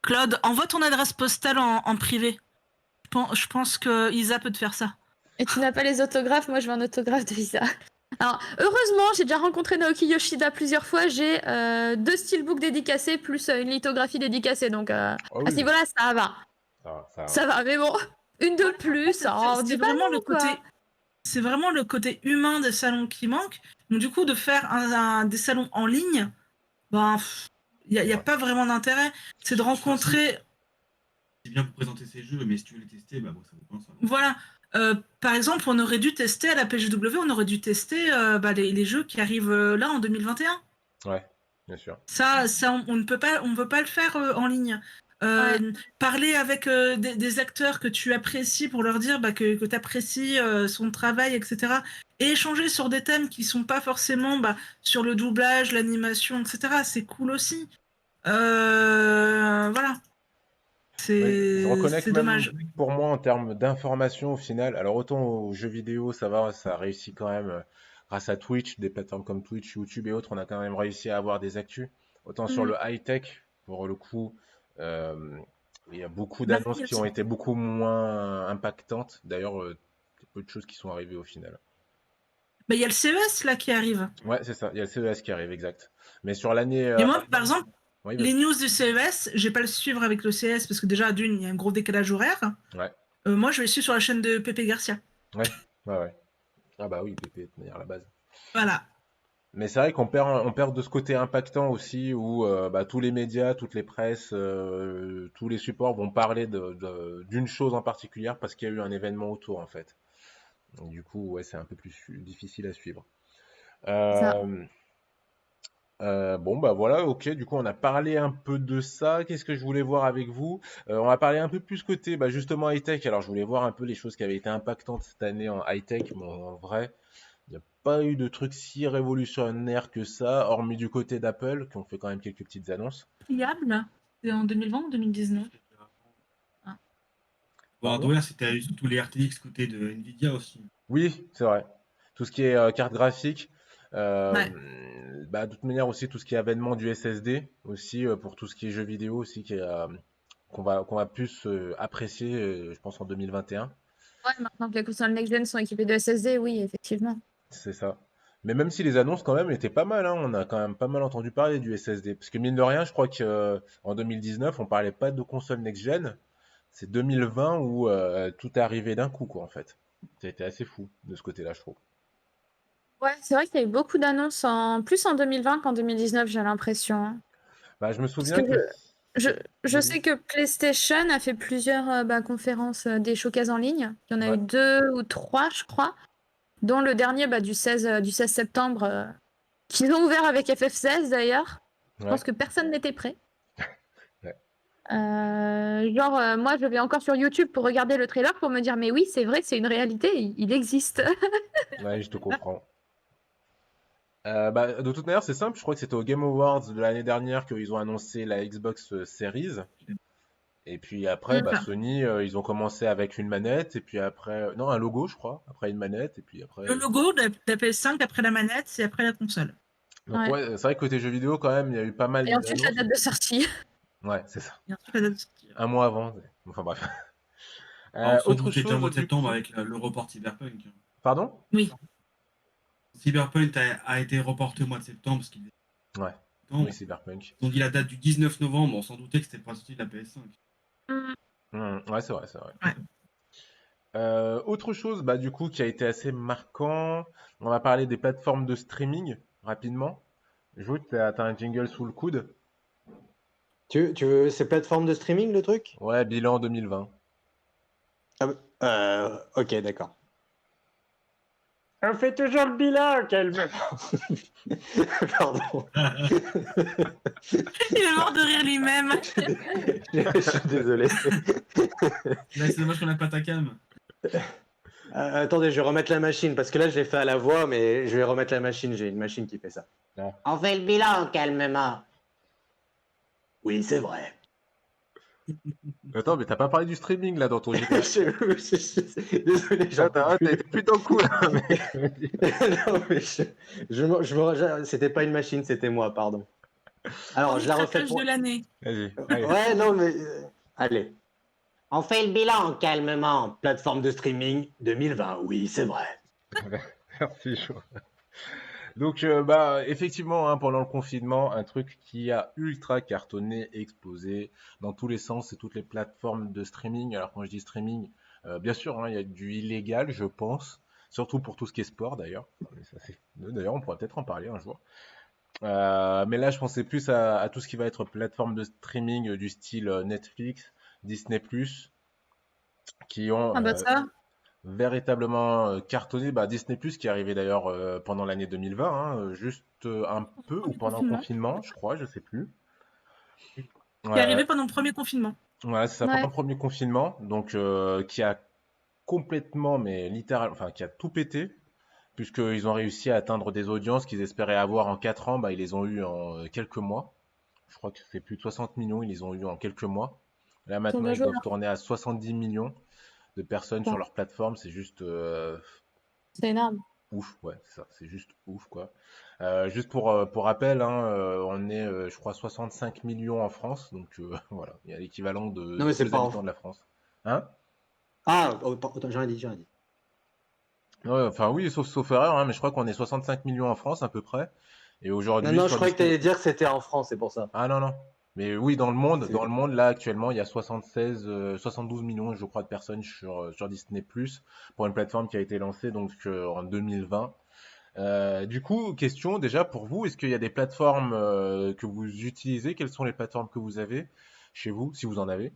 Claude, envoie ton adresse postale en privé. Je pense que Isa peut te faire ça. Et tu n'as pas les autographes, moi je veux un autographe de Isa. Alors, heureusement, j'ai déjà rencontré Naoki Yoshida plusieurs fois. J'ai 2 steelbooks dédicacés plus une lithographie dédicacée. Donc, Ah à ce oui, niveau-là, ça va. ça va, ça va. Ça va, mais bon, une de plus, on dit pas non, quoi. C'est vraiment le côté humain des salons qui manque. Donc du coup, de faire des salons en ligne, ben, il n'y a Ouais. pas vraiment d'intérêt. C'est de rencontrer... C'est bien pour présenter ses jeux, mais si tu veux les tester, bah moi ça vaut pas ça. Voilà. Par exemple, on aurait dû tester à la PGW, on aurait dû tester les jeux qui arrivent là en 2021. Ouais, bien sûr. Ça on ne peut pas le faire en ligne. Parler avec des acteurs que tu apprécies pour leur dire que tu apprécies son travail, etc. Et échanger sur des thèmes qui sont pas forcément sur le doublage, l'animation, etc. C'est cool aussi. Voilà. Oui, je reconnais C'est que même dommage. pour moi, en termes d'information au final, alors autant aux jeux vidéo, ça va, ça réussit quand même grâce à Twitch, des plateformes comme Twitch, YouTube et autres, on a quand même réussi à avoir des actus. Autant sur le high-tech, pour le coup, euh, il y a beaucoup d'annonces qui ont été beaucoup moins impactantes. D'ailleurs, il y a peu de choses qui sont arrivées au final. Il y a le CES là qui arrive. Ouais, c'est ça, il y a le CES qui arrive, exact. Mais sur l'année... Et moi, par exemple, oui, les news du CES, je vais pas le suivre avec le CS parce que déjà, d'une, il y a un gros décalage horaire. ouais, Moi, je vais le suivre sur la chaîne de Pepe Garcia. ouais, ouais. Ah bah oui, PP, de manière à la base. Voilà. Mais c'est vrai on perd de ce côté impactant aussi où tous les médias, toutes les presses, tous les supports vont parler d'une chose en particulier parce qu'il y a eu un événement autour en fait. Donc, du coup, ouais, c'est un peu plus difficile à suivre. Ça. Bon, bah voilà, ok, du coup, on a parlé un peu de ça. Qu'est-ce que je voulais voir avec vous? On va parler un peu plus côté, justement, high-tech. Alors, je voulais voir un peu les choses qui avaient été impactantes cette année en high-tech, mais en vrai. Il n'y a pas eu de trucs si révolutionnaires que ça, hormis du côté d'Apple, qui ont fait quand même quelques petites annonces. Fiable, c'est en 2020 ou 2019? Bon, Pardon? hardware, c'était surtout les RTX côté de Nvidia aussi. Oui, c'est vrai. Tout ce qui est carte graphique, Ouais. de toute manière aussi tout ce qui est avènement du SSD, aussi pour tout ce qui est jeux vidéo aussi, qu'on va plus apprécier, je pense, en 2021. Ouais, maintenant que les consoles next-gen sont équipées de SSD, oui, effectivement. C'est ça. Mais même si les annonces quand même étaient pas mal, hein, on a quand même pas mal entendu parler du SSD. Parce que mine de rien, je crois que en 2019, on parlait pas de console next-gen. C'est 2020 où tout est arrivé d'un coup, quoi, en fait. Ça a été assez fou de ce côté-là, je trouve. Ouais, c'est vrai qu'il y a eu beaucoup d'annonces plus en 2020 qu'en 2019, j'ai l'impression, hein. Je me Parce souviens que que... je sais que PlayStation a fait plusieurs conférences, des showcases en ligne. Il y en a Ouais, eu 2 ou 3, je crois, dont le dernier du 16 septembre, qu'ils ont ouvert avec FF16 d'ailleurs. Je pense ouais, que personne n'était prêt. ouais. Moi, je vais encore sur YouTube pour regarder le trailer pour me dire, mais oui, c'est vrai, c'est une réalité, il existe. Ouais, je te comprends. De toute manière, c'est simple. Je crois que c'était au Game Awards de l'année dernière qu'ils ont annoncé la Xbox Series. Et puis après, Mm. Sony, ils ont commencé avec une manette, et puis après, non, un logo, je crois, après une manette, et puis après. Le logo de la PS5 après la manette et après la console. Donc, Ouais. ouais, c'est vrai que côté jeux vidéo, quand même, il y a eu pas mal Et ensuite, la d'annonces. date de sortie. Ouais, c'est ça. Et ensuite, la date de sortie. Un mois avant. Enfin, bref. Sans Autre doute c'était en chose, mois de du septembre coup. avec le report Cyberpunk. Pardon? Oui. Cyberpunk a été reporté au mois de septembre parce qu'il est Ouais, septembre. oui, Cyberpunk. Ils ont dit la date du 19 novembre, on s'en doutait que c'était pas sorti de la PS5. Ouais, c'est vrai, c'est vrai. Ouais. Autre chose, du coup, qui a été assez marquant, on va parler des plateformes de streaming, rapidement. Je vois que t'as un jingle sous le coude. Tu veux ces plateformes de streaming, le truc? Ouais, bilan 2020. Ok, d'accord. On fait toujours le bilan, calme. Pardon. Il est mort de rire lui-même. Je suis désolé. Là, c'est dommage qu'on n'a pas ta cam. Attendez, je vais remettre la machine parce que là, je l'ai fait à la voix, mais je vais remettre la machine. J'ai une machine qui fait ça. On fait le bilan calmement. Oui, c'est vrai. Attends, mais t'as pas parlé du streaming là dans ton jingle. Désolé, j'en peux T'as plus. été plus dans le coup là. Non, mais c'était pas une machine, c'était moi, pardon. Alors, je la refais Craquage pour. de l'année. Vas-y, allez. Ouais, non, mais. Allez. On fait le bilan calmement. Plateforme de streaming 2020, oui, c'est vrai. Merci, chaud. Donc, effectivement, hein, pendant le confinement, un truc qui a ultra cartonné, explosé dans tous les sens, c'est toutes les plateformes de streaming. Alors, quand je dis streaming, bien sûr, hein, il y a du illégal, je pense, surtout pour tout ce qui est sport d'ailleurs. Mais ça, d'ailleurs, on pourra peut-être en parler un jour. Mais là, je pensais plus à tout ce qui va être plateforme de streaming du style Netflix, Disney+, qui ont Ah bah ça. véritablement cartonné. Disney+, qui est arrivé d'ailleurs pendant l'année 2020, hein, juste un peu, ou Premier pendant le confinement. confinement, je crois, je sais plus. Qui est Ouais, arrivé pendant le premier confinement. voilà, c'est ça, Ouais. pendant le premier confinement, donc qui a complètement, mais littéralement, enfin, qui a tout pété, puisqu'ils ont réussi à atteindre des audiences qu'ils espéraient avoir en 4 ans, ils les ont eu en quelques mois. Je crois que c'est plus de 60 millions, ils les ont eu en quelques mois. Là, Ils sont maintenant, bien ils joués, doivent hein. tourner à 70 millions de personnes sur Putain, leur plateforme. C'est juste c'est énorme. ouf, ouais, c'est ça, c'est juste ouf, quoi. Juste pour rappel, hein, on est, je crois, 65 millions en France, donc voilà, il y a l'équivalent de Non, mais tous c'est les pas. habitants de la France. Hein? Ah, attends, j'en ai dit. Ouais, enfin oui, sauf erreur, hein, mais je crois qu'on est 65 millions en France à peu près. Et Non, aujourd'hui, non, je sur croyais que tu Disney. allais dire que c'était en France, c'est pour ça. Ah non, non. Mais oui, C'est- dans le monde, là, actuellement, il y a 72 millions, je crois, de personnes sur Disney+, pour une plateforme qui a été lancée donc en 2020. Du coup, question déjà pour vous, est-ce qu'il y a des plateformes que vous utilisez? Quelles sont les plateformes que vous avez chez vous, si vous en avez?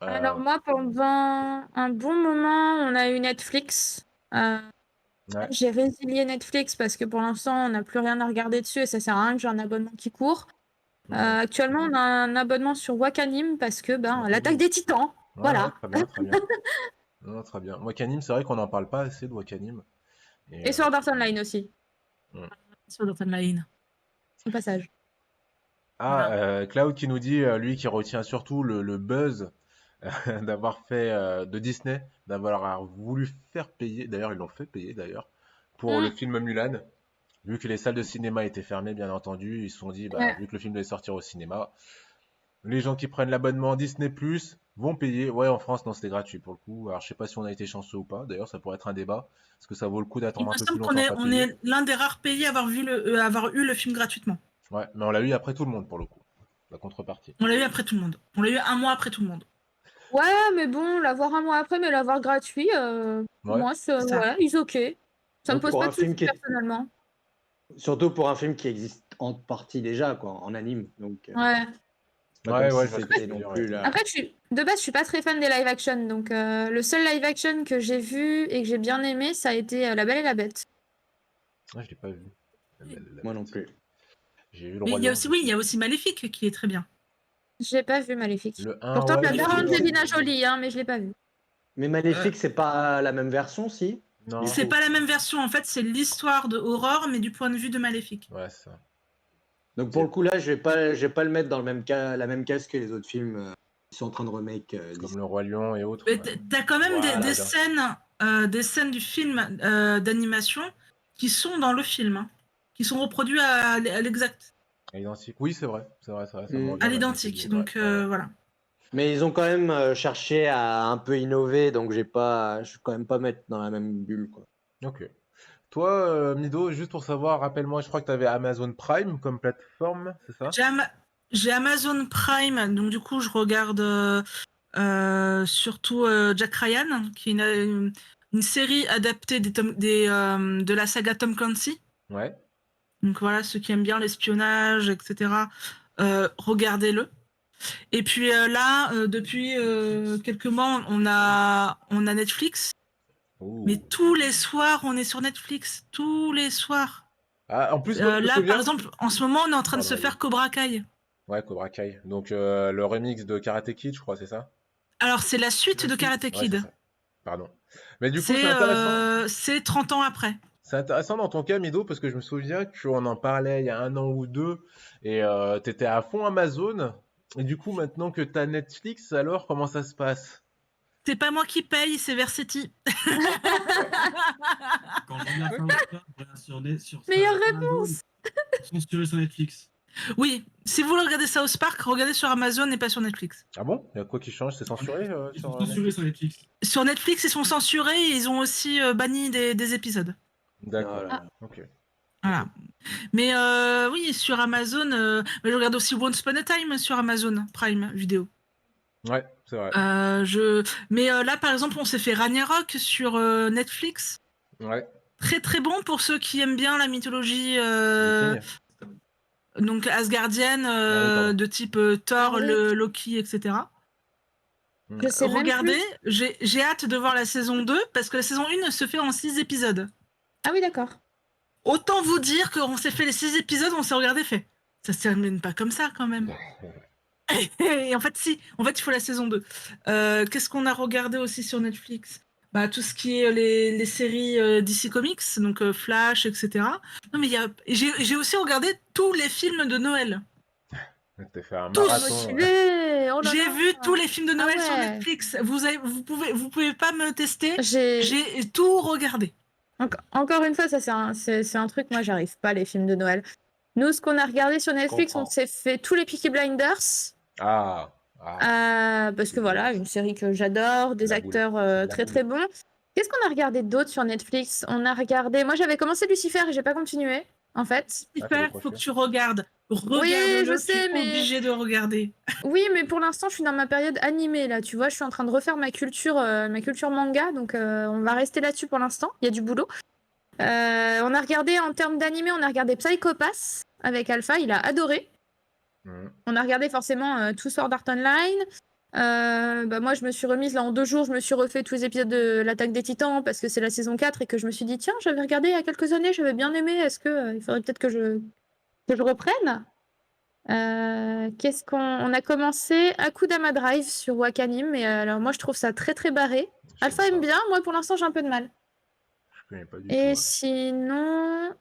Euh, Alors moi, pendant un bon moment, on a eu Netflix. ouais. J'ai résilié Netflix parce que pour l'instant, on n'a plus rien à regarder dessus et ça sert à rien que j'ai un abonnement qui court. Actuellement, on a un abonnement sur Wakanim parce que Wakanim. l'attaque des Titans. Ouais, Voilà. très bien, très bien. Non, très bien. Wakanim, c'est vrai qu'on n'en parle pas assez de Wakanim. Et sur Art Online aussi, Sur Dot Online. au passage. Cloud qui nous dit, lui, qui retient surtout le buzz d'avoir fait de Disney, d'avoir voulu faire payer, d'ailleurs ils l'ont fait payer d'ailleurs, pour le film Mulan. Vu que les salles de cinéma étaient fermées, bien entendu, ils se sont dit, Ouais. vu que le film devait sortir au cinéma, les gens qui prennent l'abonnement Disney Plus vont payer. Ouais, en France, non, c'était gratuit pour le coup. Alors, je sais pas si on a été chanceux ou pas. D'ailleurs, ça pourrait être un débat. Est-ce que ça vaut le coup Il d'attendre me un peu plus semble qu'on longtemps, est, pas on payer? est l'un des rares pays à avoir eu le film gratuitement. Ouais, mais on l'a eu après tout le monde pour le coup. La contrepartie. On l'a eu après tout le monde. On l'a eu un mois après tout le monde. Ouais, mais bon, l'avoir un mois après, mais l'avoir gratuit, Ouais. moi, C'est ça. ouais, is ok. Ça me Donc, pose pour pas un de soucis film qui est- personnellement. Surtout pour un film qui existe en partie déjà, quoi, en anime. Donc, Ouais. c'est pas Ouais, comme ouais, si je vois ce que tu c'était veux non dire, plus ouais. là. Après, de base, je suis pas très fan des live action, donc le seul live action que j'ai vu et que j'ai bien aimé, ça a été La Belle et la Bête. Ah, je l'ai pas vu. La Belle et la Moi Bête. non plus. J'ai vu le Mais Roi il y a Lion. aussi, oui, il y a aussi Maléfique qui est très bien. J'ai pas vu Maléfique. Le 1, Pourtant, ouais, j'adore j'ai vu. Angelina Jolie, hein, mais je l'ai pas vu. Mais Maléfique, c'est pas la même version, si? Non. C'est pas la même version, en fait, c'est l'histoire de Aurore, mais du point de vue de Maléfique. Ouais, c'est ça. Donc pour le coup là, je vais pas le mettre dans le même cas, la même case que les autres films. Ils sont en train de remake. Comme le Roi Lion et autres. Mais Ouais. t'as quand même Voilà. des scènes du film d'animation qui sont dans le film, hein, qui sont reproduits à l'exact, Identique. Oui, c'est vrai. Ça me Mm. revient, à là, je me l'identique. suis dit, Donc ouais. voilà. Mais ils ont quand même cherché à un peu innover, donc je vais quand même pas mettre dans la même bulle, quoi. Ok. Toi, Mido, juste pour savoir, rappelle-moi, je crois que tu avais Amazon Prime comme plateforme, c'est ça? J'ai Amazon Prime, donc du coup je regarde surtout Jack Ryan, qui est une série adaptée de la saga Tom Clancy. Ouais. Donc voilà, ceux qui aiment bien l'espionnage, etc., regardez-le. Et puis là, depuis quelques mois, on a Netflix. Mais Ouh. tous les soirs, on est sur Netflix. Tous les soirs. Ah, en plus, moi, je me Là, par souviens. exemple, en ce moment, on est en train de Pardon, se vas-y. faire Cobra Kai. Ouais, Cobra Kai. Donc, le remix de Karate Kid, je crois, c'est ça? Alors, c'est la suite La de suite. Karate Ouais, c'est Kid. ça. Pardon. Mais du coup, c'est intéressant. C'est 30 ans après. C'est intéressant dans ton cas, Mido, parce que je me souviens qu'on en parlait il y a 1 an ou 2, et t'étais à fond Amazon. Et du coup, maintenant que t'as Netflix, alors comment ça se passe? C'est pas moi qui paye, c'est Versetti. Quand je regarde South Park, je regarde sur Meilleure Amazon, censuré sur Netflix. Oui, si vous regardez South Park, regardez sur Amazon et pas sur Netflix. Ah bon? Il y a quoi qui change? C'est censuré Ils sur sont censurés Netflix? sur Netflix. Sur Netflix, ils sont censurés et ils ont aussi banni des épisodes. D'accord. Voilà. Ok. Voilà. Mais oui, sur Amazon, je regarde aussi Once Upon a Time sur Amazon Prime Vidéo. Ouais, c'est vrai. Mais là, par exemple, on s'est fait Ragnarok sur Netflix. Ouais. Très très bon pour ceux qui aiment bien la mythologie Viking. donc asgardienne, Ah oui, pardon. de type Thor, Ah oui. Loki, etc. Mm. Je sais même Regardez, plus. j'ai hâte de voir la saison 2 parce que la saison 1 se fait en 6 épisodes. Ah oui, d'accord. Autant vous dire qu'on s'est fait les 6 épisodes, on s'est regardé fait. Ça se termine pas comme ça quand même. Et en fait, si. En fait, il faut la saison 2. Qu'est-ce qu'on a regardé aussi sur Netflix? Bah, tout ce qui est les séries DC Comics, donc Flash, etc. Non, mais j'ai aussi regardé tous les films de Noël. T'as fait un Tous. marathon. Motivé. Oh là J'ai là. vu tous les films de Ah Noël sur ouais. Netflix. Vous pouvez pas me tester. J'ai J'ai tout regardé. encore une fois, ça c'est un truc, moi j'arrive pas les films de Noël. Nous, ce qu'on a regardé sur Netflix, on comprends. s'est fait tous les Peaky Blinders. Ah. Parce que voilà, une série que j'adore, des La boule. acteurs C'est de la très boule. très bons. Qu'est-ce qu'on a regardé d'autre sur Netflix? On a regardé. Moi j'avais commencé Lucifer et j'ai pas continué, en fait. Ah, t'as Super, faut décroché. que tu regardes. Oui, je Regarde-le, tu sais, es mais. obligé de regarder. Oui, mais pour l'instant, je suis dans ma période animée là. Tu vois, je suis en train de refaire ma culture manga, donc on va rester là-dessus pour l'instant. Il y a du boulot. On a regardé en termes d'animé, on a regardé Psycho Pass avec Alpha, il a adoré. Mhm. On a regardé forcément Two Sword Art Online. Moi, je me suis remise là en 2 jours, je me suis refait tous les épisodes de l'Attaque des Titans parce que c'est la saison 4 et que je me suis dit, tiens, j'avais regardé il y a quelques années, j'avais bien aimé, est-ce que il faudrait peut-être que je reprenne? On a commencé Akudama Drive sur Wakanim, mais alors moi je trouve ça très très barré. Je Alpha sais aime pas. bien, moi pour l'instant j'ai un peu de mal. Je connais pas du Et tout. sinon,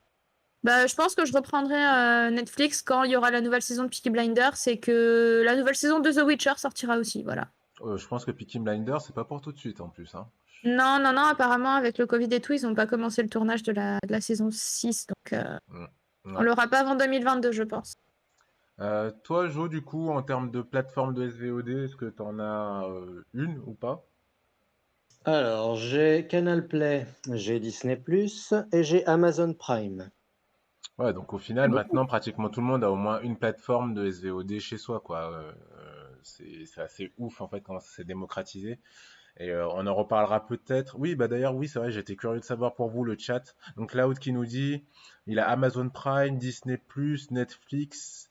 je pense que je reprendrai Netflix quand il y aura la nouvelle saison de Peaky Blinders et que la nouvelle saison de The Witcher sortira aussi, voilà. Je pense que Peaky Blinders, c'est pas pour tout de suite en plus. Hein. Non, apparemment avec le Covid et tout, ils n'ont pas commencé le tournage de la saison 6, donc on Ouais. l'aura pas avant 2022, je pense. Toi, Jo, du coup, en termes de plateforme de SVOD, est-ce que tu en as une ou pas? Alors, j'ai Canal Play, j'ai Disney+, et j'ai Amazon Prime. Ouais, donc au final, maintenant, pratiquement tout le monde a au moins une plateforme de SVOD chez soi, quoi. C'est assez ouf, en fait, comment ça s'est démocratisé. Et on en reparlera peut-être. Oui, bah d'ailleurs, oui, c'est vrai, j'étais curieux de savoir pour vous le chat. Donc Cloud qui nous dit, il a Amazon Prime, Disney+, Netflix,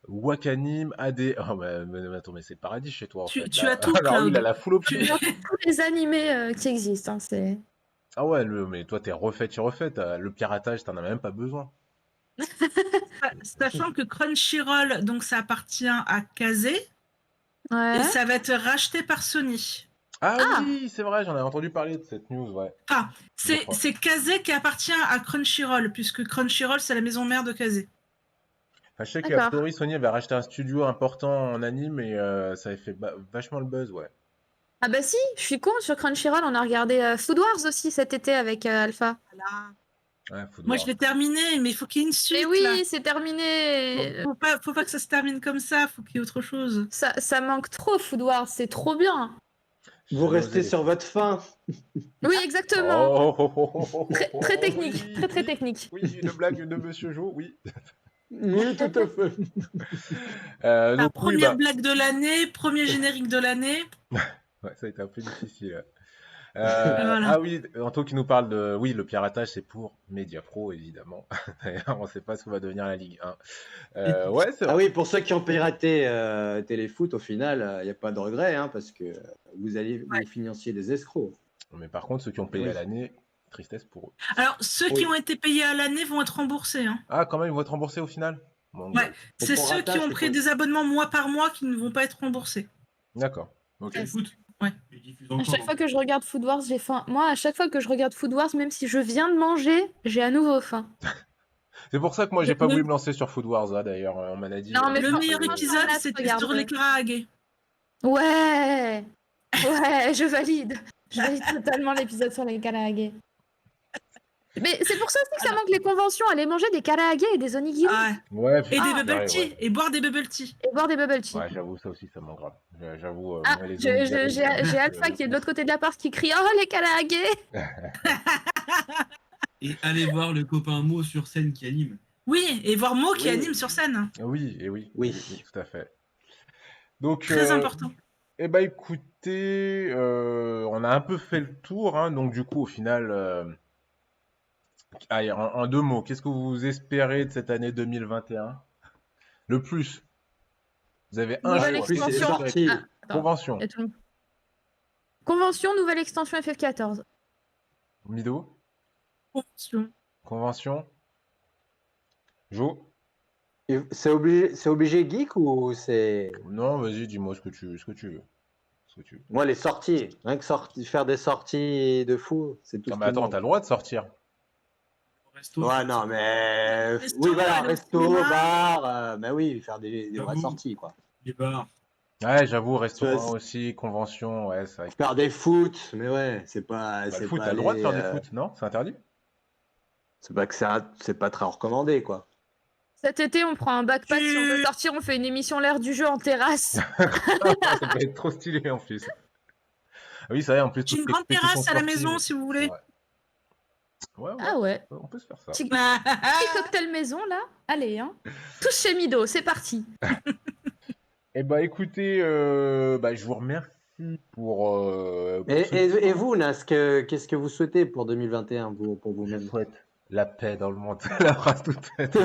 Wakanim, AD. Oh, mais attends, mais c'est le paradis chez toi, en fait. Tu Là. as tout, Alors lui, il a Cloud. la full option. Tous les animés qui existent, hein, c'est. Ah ouais, mais toi, t'es refait, le piratage, t'en as même pas besoin. Sachant que Crunchyroll, donc ça appartient à Kazé Ouais. et ça va être racheté par Sony. Ah Ah. oui, c'est vrai, j'en ai entendu parler de cette news, ouais. Ah, Je crois. c'est Kazé qui appartient à Crunchyroll, puisque Crunchyroll, c'est la maison mère de Kazé. Enfin, je sais qu'a D'accord. priori, Sony avait racheté un studio important en anime et ça avait fait vachement le buzz, ouais. Ah bah si, je suis con, sur Crunchyroll, on a regardé Food Wars aussi cet été avec Alpha. Voilà. Ouais, Food Moi, Wars. je l'ai terminé, mais il faut qu'il y ait une Mais suite, là. oui, c'est terminé. Faut pas que ça se termine comme ça, faut qu'il y ait autre chose. Ça manque trop, Food Wars, c'est trop bien. Vous Jamais restez osé sur votre faim. Oui, les- exactement. Oh, oh, oh, oh, oh, Très, oh, très oh, technique, oui, très très oui, technique. oui, une blague de Monsieur Jo, oui. Oui, tout à fait. La Donc oui, première blague de l'année, premier générique de l'année. ouais, ça a été un peu difficile. Voilà. Ah oui, Anto qui nous parle de... Oui, le piratage, c'est pour Mediapro, évidemment. D'ailleurs, on ne sait pas ce que va devenir la Ligue 1. Ouais, c'est Ah vrai. oui, pour ceux qui ont piraté Téléfoot, au final, il n'y a pas de regret, hein, parce que vous financiez des escrocs. Mais par contre, ceux qui ont payé Oui. à l'année, tristesse pour eux. Alors, ceux Oui. qui ont été payés à l'année vont être remboursés. Hein. Ah, quand même, ils vont être remboursés au final? Bon, Ouais, c'est Pour ceux qui ratage, ont c'est pris quoi des abonnements mois par mois qui ne vont pas être remboursés. d'accord. Ok. Ouais. Foot. Ouais. Il diffuse À encore. chaque fois que je regarde Food Wars, j'ai faim. Moi, à chaque fois que je regarde Food Wars, même si je viens de manger, j'ai à nouveau faim. C'est pour ça que moi, j'ai pas Le- voulu me lancer sur Food Wars, là, d'ailleurs. On m'en a dit. Non, mais Le fran- meilleur franchement, épisode, là, je c'était regarde. sur les Karahagé. Ouais, ouais, je valide. Je valide totalement l'épisode sur les karaage. Mais c'est pour ça aussi que ça manque les conventions. Aller manger des karaage et des onigiri Ah, Ouais, et des c'est bubble vrai, tea. ouais. Et boire des bubble tea. et boire des bubble tea. Ouais, j'avoue, ça aussi, ça manque grave. J'avoue, Ah, moi, les j'ai onigiri, j'ai Alpha qui est de l'autre côté de la porte qui crie Oh les karaage. Et allez voir le copain Mo sur scène qui anime. Oui, et voir Mo qui Oui. anime sur scène. Oui, et oui. Oui. Tout à fait. Donc, Très important. eh ben, écoutez, on a un peu fait le tour, hein, donc du coup, au final, allez, en 2 mots, qu'est-ce que vous espérez de cette année 2021? Le plus. Vous avez un Nouvelle choix. plus, c'est les extension. sorties. Ah, attends, Convention. il y a tout le monde. Convention, nouvelle extension FF14. Mido? Convention. Convention? Jo? Et c'est obligé geek ou c'est. Non, vas-y, dis-moi ce que tu veux. Ce que tu veux. Moi, les sorties. Rien que faire des sorties de fou, c'est tout Non, ce mais qui attends, manque. t'as le droit de sortir. Au resto. Ouais, non, mais. Resto, Oui, voilà, aller au resto, cinéma. bar. Mais oui, faire des vraies J'avoue. sorties, quoi. Les bars. Ouais, j'avoue, restaurant vois, aussi, convention, ouais, c'est vrai. Faire des foot, mais ouais, c'est pas. Bah, le c'est foot, pas t'as le droit de faire aller, du foot, non? C'est interdit? C'est pas que c'est pas très recommandé, quoi. Cet été, on prend un backpack. Si on veut sortir, on fait une émission l'air du jeu en terrasse. Ça peut être trop stylé en plus. Ah oui, c'est vrai, en plus, J'ai une toutes les grande compétitions terrasse à la sportives. maison si vous C'est voulez. vrai. Ouais, Ah ouais. on peut se faire ça. Petit cocktail maison là. Allez, hein. Tous chez Mido, c'est parti. Eh bah écoutez, bah, je vous remercie pour ce Et vous, Nas, qu'est-ce que vous souhaitez pour 2021 pour Je vous-même? souhaite la paix dans le monde. La phrase toute faite.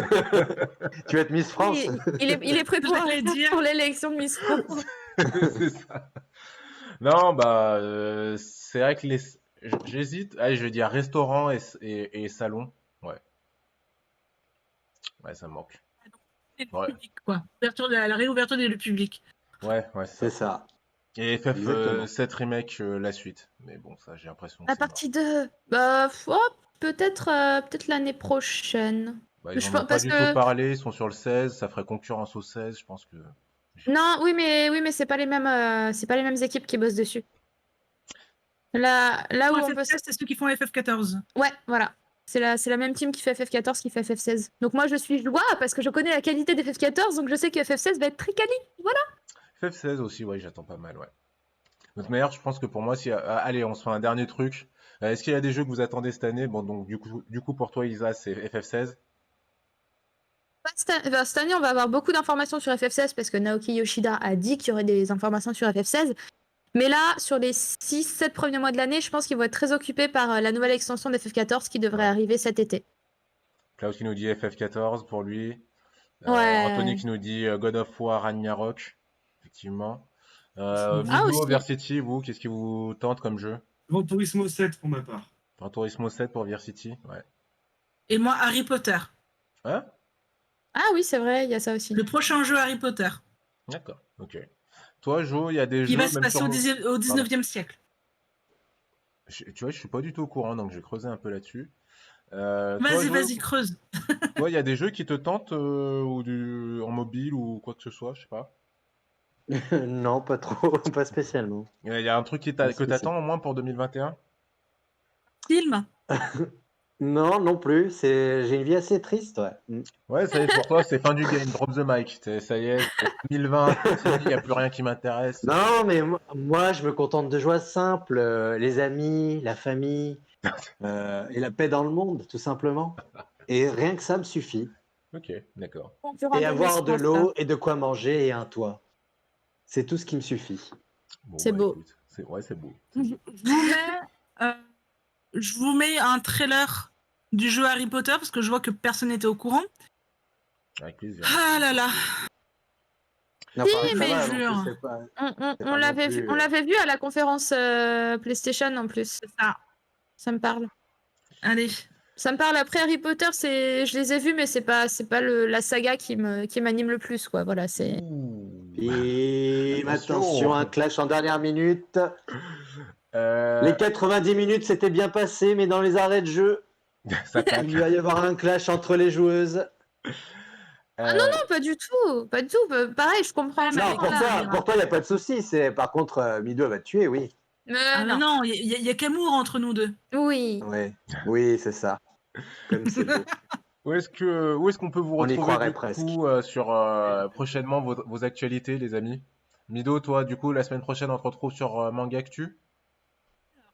Tu vas être Miss France? Il est prêt pour, J'allais dire. pour l'élection de Miss France. C'est ça. Non, bah, c'est vrai que j'hésite. Allez, je vais dire restaurant et salon. Ouais. Ouais, ça me manque. Et le Ouais. public, quoi. La réouverture du public. Ouais, C'est ça. Et Exactement. FF7 Remake, la suite. Mais bon, ça, j'ai l'impression que La c'est mort. partie 2. Bah, peut-être l'année prochaine. Bah, ils Je en pense- ont pas parce du que- tout parlé, ils sont sur le 16, ça ferait concurrence au 16, je pense que... Non, oui, mais c'est pas les mêmes équipes qui bossent dessus. Là où on peut. FF16, c'est ceux qui font FF14. Ouais, voilà. C'est la même team qui fait FF14 qui fait FF16. Donc moi je suis joie parce que je connais la qualité des FF14, donc je sais que FF16 va être très quali. Voilà. FF16 aussi, ouais, j'attends pas mal, ouais. De toute manière, je pense que pour moi, si... allez, on se fait un dernier truc. Est-ce qu'il y a des jeux que vous attendez cette année? Bon, donc du coup pour toi, Isa, c'est FF16. Cette année, on va avoir beaucoup d'informations sur FF16 parce que Naoki Yoshida a dit qu'il y aurait des informations sur FF16. Mais là, sur les 6-7 premiers mois de l'année, je pense qu'ils vont être très occupés par la nouvelle extension d'FF14 qui devrait arriver cet été. Klaus qui nous dit FF14 pour lui. Ouais. Anthony qui nous dit God of War Ragnarok. Effectivement. Ah, Mido, aussi. Versity, vous, qu'est-ce qui vous tente comme jeu? Grand Turismo 7 pour ma part. Gran Turismo 7 pour Versity, ouais. Et moi, Harry Potter. Hein? Ah oui, c'est vrai, il y a ça aussi. Le prochain jeu Harry Potter. D'accord, ok. Toi, Jo, il y a des Qui jeux va se même passer sur... au 19e siècle. Tu vois, je suis pas du tout au courant, donc j'ai creusé un peu là-dessus. Vas-y, Jo, vas-y, creuse. Toi, il y a des jeux qui te tentent ou en mobile ou quoi que ce soit, je sais pas. Non, pas trop, pas spécialement. Il y a un truc Pas que spécial. t'attends au moins pour 2021? Film. Non, non plus. J'ai une vie assez triste, ouais. Ouais, ça y est, pour toi, c'est fin du game, drop the mic. Ça y est, c'est 2020, c'est fini, il n'y a plus rien qui m'intéresse. Non, mais moi, je me contente de joies simples, les amis, la famille, et la paix dans le monde, tout simplement. Et rien que ça me suffit. Ok, d'accord. Concurrent Et avoir de naissance, là. l'eau et de quoi manger et un toit. C'est tout ce qui me suffit. Bon, C'est beau. écoute, c'est beau. Euh, je vous mets un trailer du jeu Harry Potter parce que je vois que personne n'était au courant. Avec plaisir. Ah là là. Non, Si, ça mais va, je non jure. plus, c'est pas- On c'est pas non l'avait plus, on l'avait vu à la conférence PlayStation en plus. C'est ça. Ça me parle. Allez. Ça me parle. Après Harry Potter, je les ai vus, mais c'est pas la saga qui m'anime le plus, quoi. Voilà, c'est. Ouh. Et Attention. attention, un clash en dernière minute. Euh, Les 90 minutes s'étaient bien passées, mais dans les arrêts de jeu, ça tacle. il va y avoir un clash entre les joueuses. Ah non, pas du tout, pas du tout. Pareil, je comprends. Non, mais Non, pour voilà. toi, il n'y a pas de souci. Par contre, Mido va te tuer, oui. Ah Non. non, il y a qu'amour entre nous deux. Oui. Ouais. Oui, c'est ça. Comme c'est beau. Où est-ce qu'on peut vous On y retrouver croirait du presque. coup sur prochainement vos actualités, les amis? Mido, toi, du coup, la semaine prochaine, on te retrouve sur Manga Actu.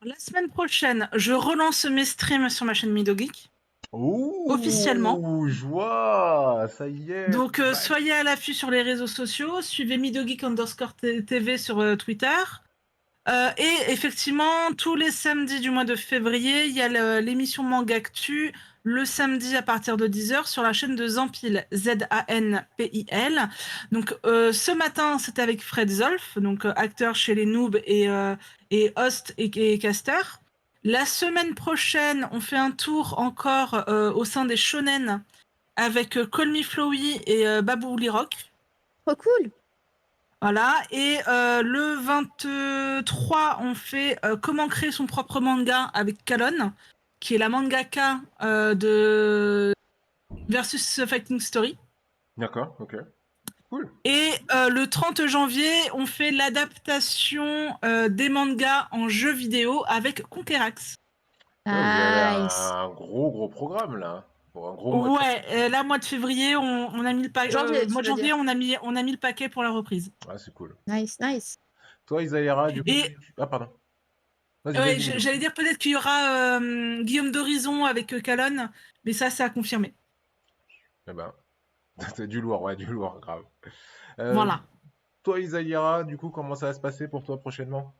La semaine prochaine, je relance mes streams sur ma chaîne MidoGeek. Ouh, Officiellement. joie, ça y est. Donc soyez à l'affût sur les réseaux sociaux, suivez MidoGeek_TV sur Twitter. Et effectivement, tous les samedis du mois de février, il y a l'émission Manga Actu, le samedi à partir de 10h sur la chaîne de Zanpil, Zanpil. Donc ce matin, c'était avec Fred Zolf, donc acteur chez les Noobs et host et caster. La semaine prochaine, on fait un tour encore au sein des shonen avec Call Me Flowey et Babou Rock. Trop cool. Voilà, et le 23, on fait Comment créer son propre manga avec Kalon, qui est la mangaka de Versus Fighting Story. D'accord, ok. Cool. Et le 30 janvier, on fait l'adaptation des mangas en jeu vidéo avec Conquerax. Ouais, vous avez Nice. un gros programme là. Pour un gros mois. Ouais, là, mois de février, on a mis le paquet. Janvier, tu Mois de veux janvier, dire. on a mis le paquet pour la reprise. Ouais, c'est cool. Nice. Toi, Isaïra, du coup. Et Ah, pardon. Vas-y, ouais, Mido. j'allais dire peut-être qu'il y aura Guillaume d'Horizon avec Calonne, mais ça, c'est à confirmer. Eh ben, c'est du lourd, grave. Voilà. Toi, Isaïra, du coup, comment ça va se passer pour toi prochainement?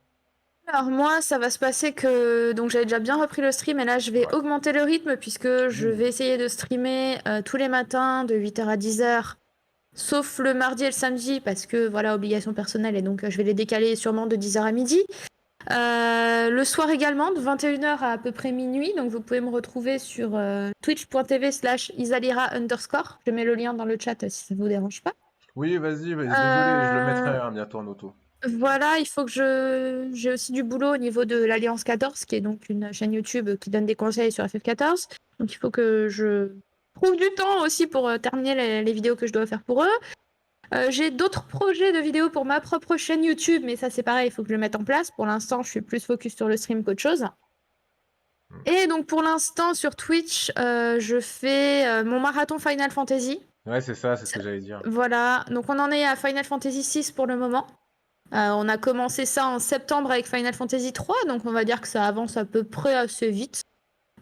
Alors moi, ça va se passer que donc j'avais déjà bien repris le stream et là je vais Ouais. augmenter le rythme puisque je vais essayer de streamer tous les matins de 8h à 10h, sauf le mardi et le samedi parce que voilà, obligation personnelle et donc je vais les décaler sûrement de 10h à midi. Le soir également, de 21h à peu près minuit, donc vous pouvez me retrouver sur twitch.tv/isalira_. Je mets le lien dans le chat si ça vous dérange pas. Oui, vas-y, désolé, je le mettrai bientôt en auto. Voilà, il faut que j'ai aussi du boulot au niveau de l'Alliance 14, qui est donc une chaîne YouTube qui donne des conseils sur FF14. Donc il faut que je trouve du temps aussi pour terminer les vidéos que je dois faire pour eux. J'ai d'autres projets de vidéos pour ma propre chaîne YouTube, mais ça c'est pareil, il faut que je le mette en place. Pour l'instant, je suis plus focus sur le stream qu'autre chose. Et donc pour l'instant, sur Twitch, je fais mon marathon Final Fantasy. Ouais, c'est ça, c'est ce que j'allais dire. Voilà, donc on en est à Final Fantasy 6 pour le moment. On a commencé ça en septembre avec Final Fantasy 3, donc on va dire que ça avance à peu près assez vite.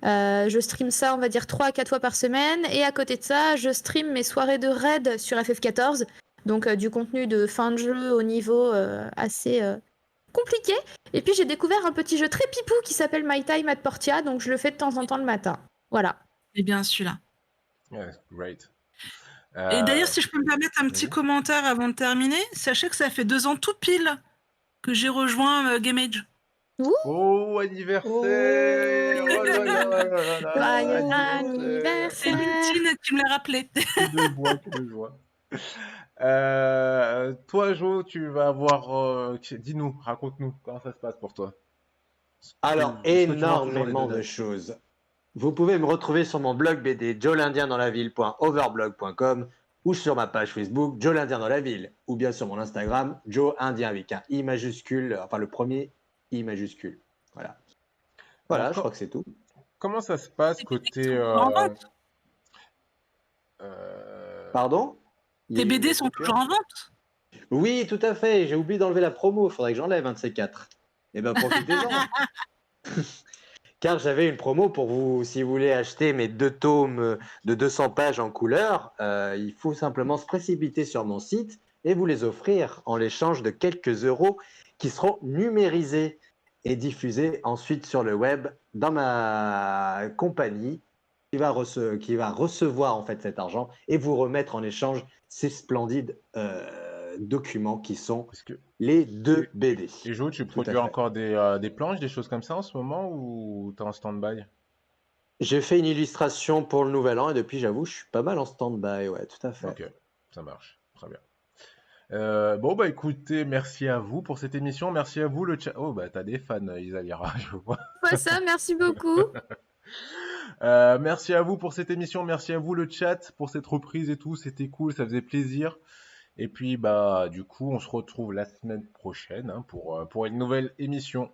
Je stream ça, on va dire 3 à 4 fois par semaine. Et à côté de ça, je stream mes soirées de raid sur FF14. Donc du contenu de fin de jeu au niveau assez compliqué. Et puis j'ai découvert un petit jeu très pipou qui s'appelle My Time at Portia, donc je le fais de temps en temps le matin. Voilà. Et bien celui-là. Yeah, great. Et d'ailleurs, si je peux me permettre un petit vas-y. commentaire avant de terminer, sachez que ça fait 2 ans tout pile que j'ai rejoint Game-Age. Oh, anniversaire! Oh là là là là là, Joyeux anniversaire! C'est Lintine qui me l'a rappelé. Que de joie. Toi, Jo, tu vas avoir. Dis-nous, raconte-nous, comment ça se passe pour toi? Alors, Est-ce que tu vends toujours les énormément de donuts? choses. Vous pouvez me retrouver sur mon blog BD joelindiendanslaville.overblog.com ou sur ma page Facebook Joe l'Indien dans la ville, ou bien sur mon Instagram Joe Indien avec un I majuscule, enfin le premier I majuscule. Voilà. Voilà, Alors, je crois que c'est tout. comment ça se passe Tes côté... BD sont toujours en vente. Pardon? Il y a Tes eu BD une sont coupure. toujours en vente. Oui, tout à fait. J'ai oublié d'enlever la promo. Faudrait que j'enlève un de ces quatre. Eh ben, profitez-en. Car j'avais une promo pour vous, si vous voulez acheter mes 2 tomes de 200 pages en couleur, il faut simplement se précipiter sur mon site et vous les offrir en l'échange de quelques euros qui seront numérisés et diffusés ensuite sur le web dans ma compagnie qui va recevoir en fait cet argent et vous remettre en échange ces splendides documents qui sont Parce que... les 2 BD. Et Jo, tu Tout à produis fait. encore des planches, des choses comme ça en ce moment ou t'es en stand-by? J'ai fait une illustration pour le Nouvel An et depuis, j'avoue, je suis pas mal en stand-by, ouais, tout à fait. Ok, ça marche. Très bien. Bon, bah écoutez, merci à vous pour cette émission. Merci à vous, le chat. Oh, bah t'as des fans, Isalira, je vois. Pas ça, merci beaucoup. Merci à vous pour cette émission. Merci à vous, le chat, pour cette reprise et tout. C'était cool, ça faisait plaisir. Et puis, bah, du coup, on se retrouve la semaine prochaine hein, pour une nouvelle émission.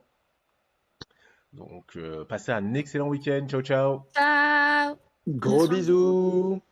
Donc, passez un excellent week-end. Ciao, ciao. Ciao. Gros bisous!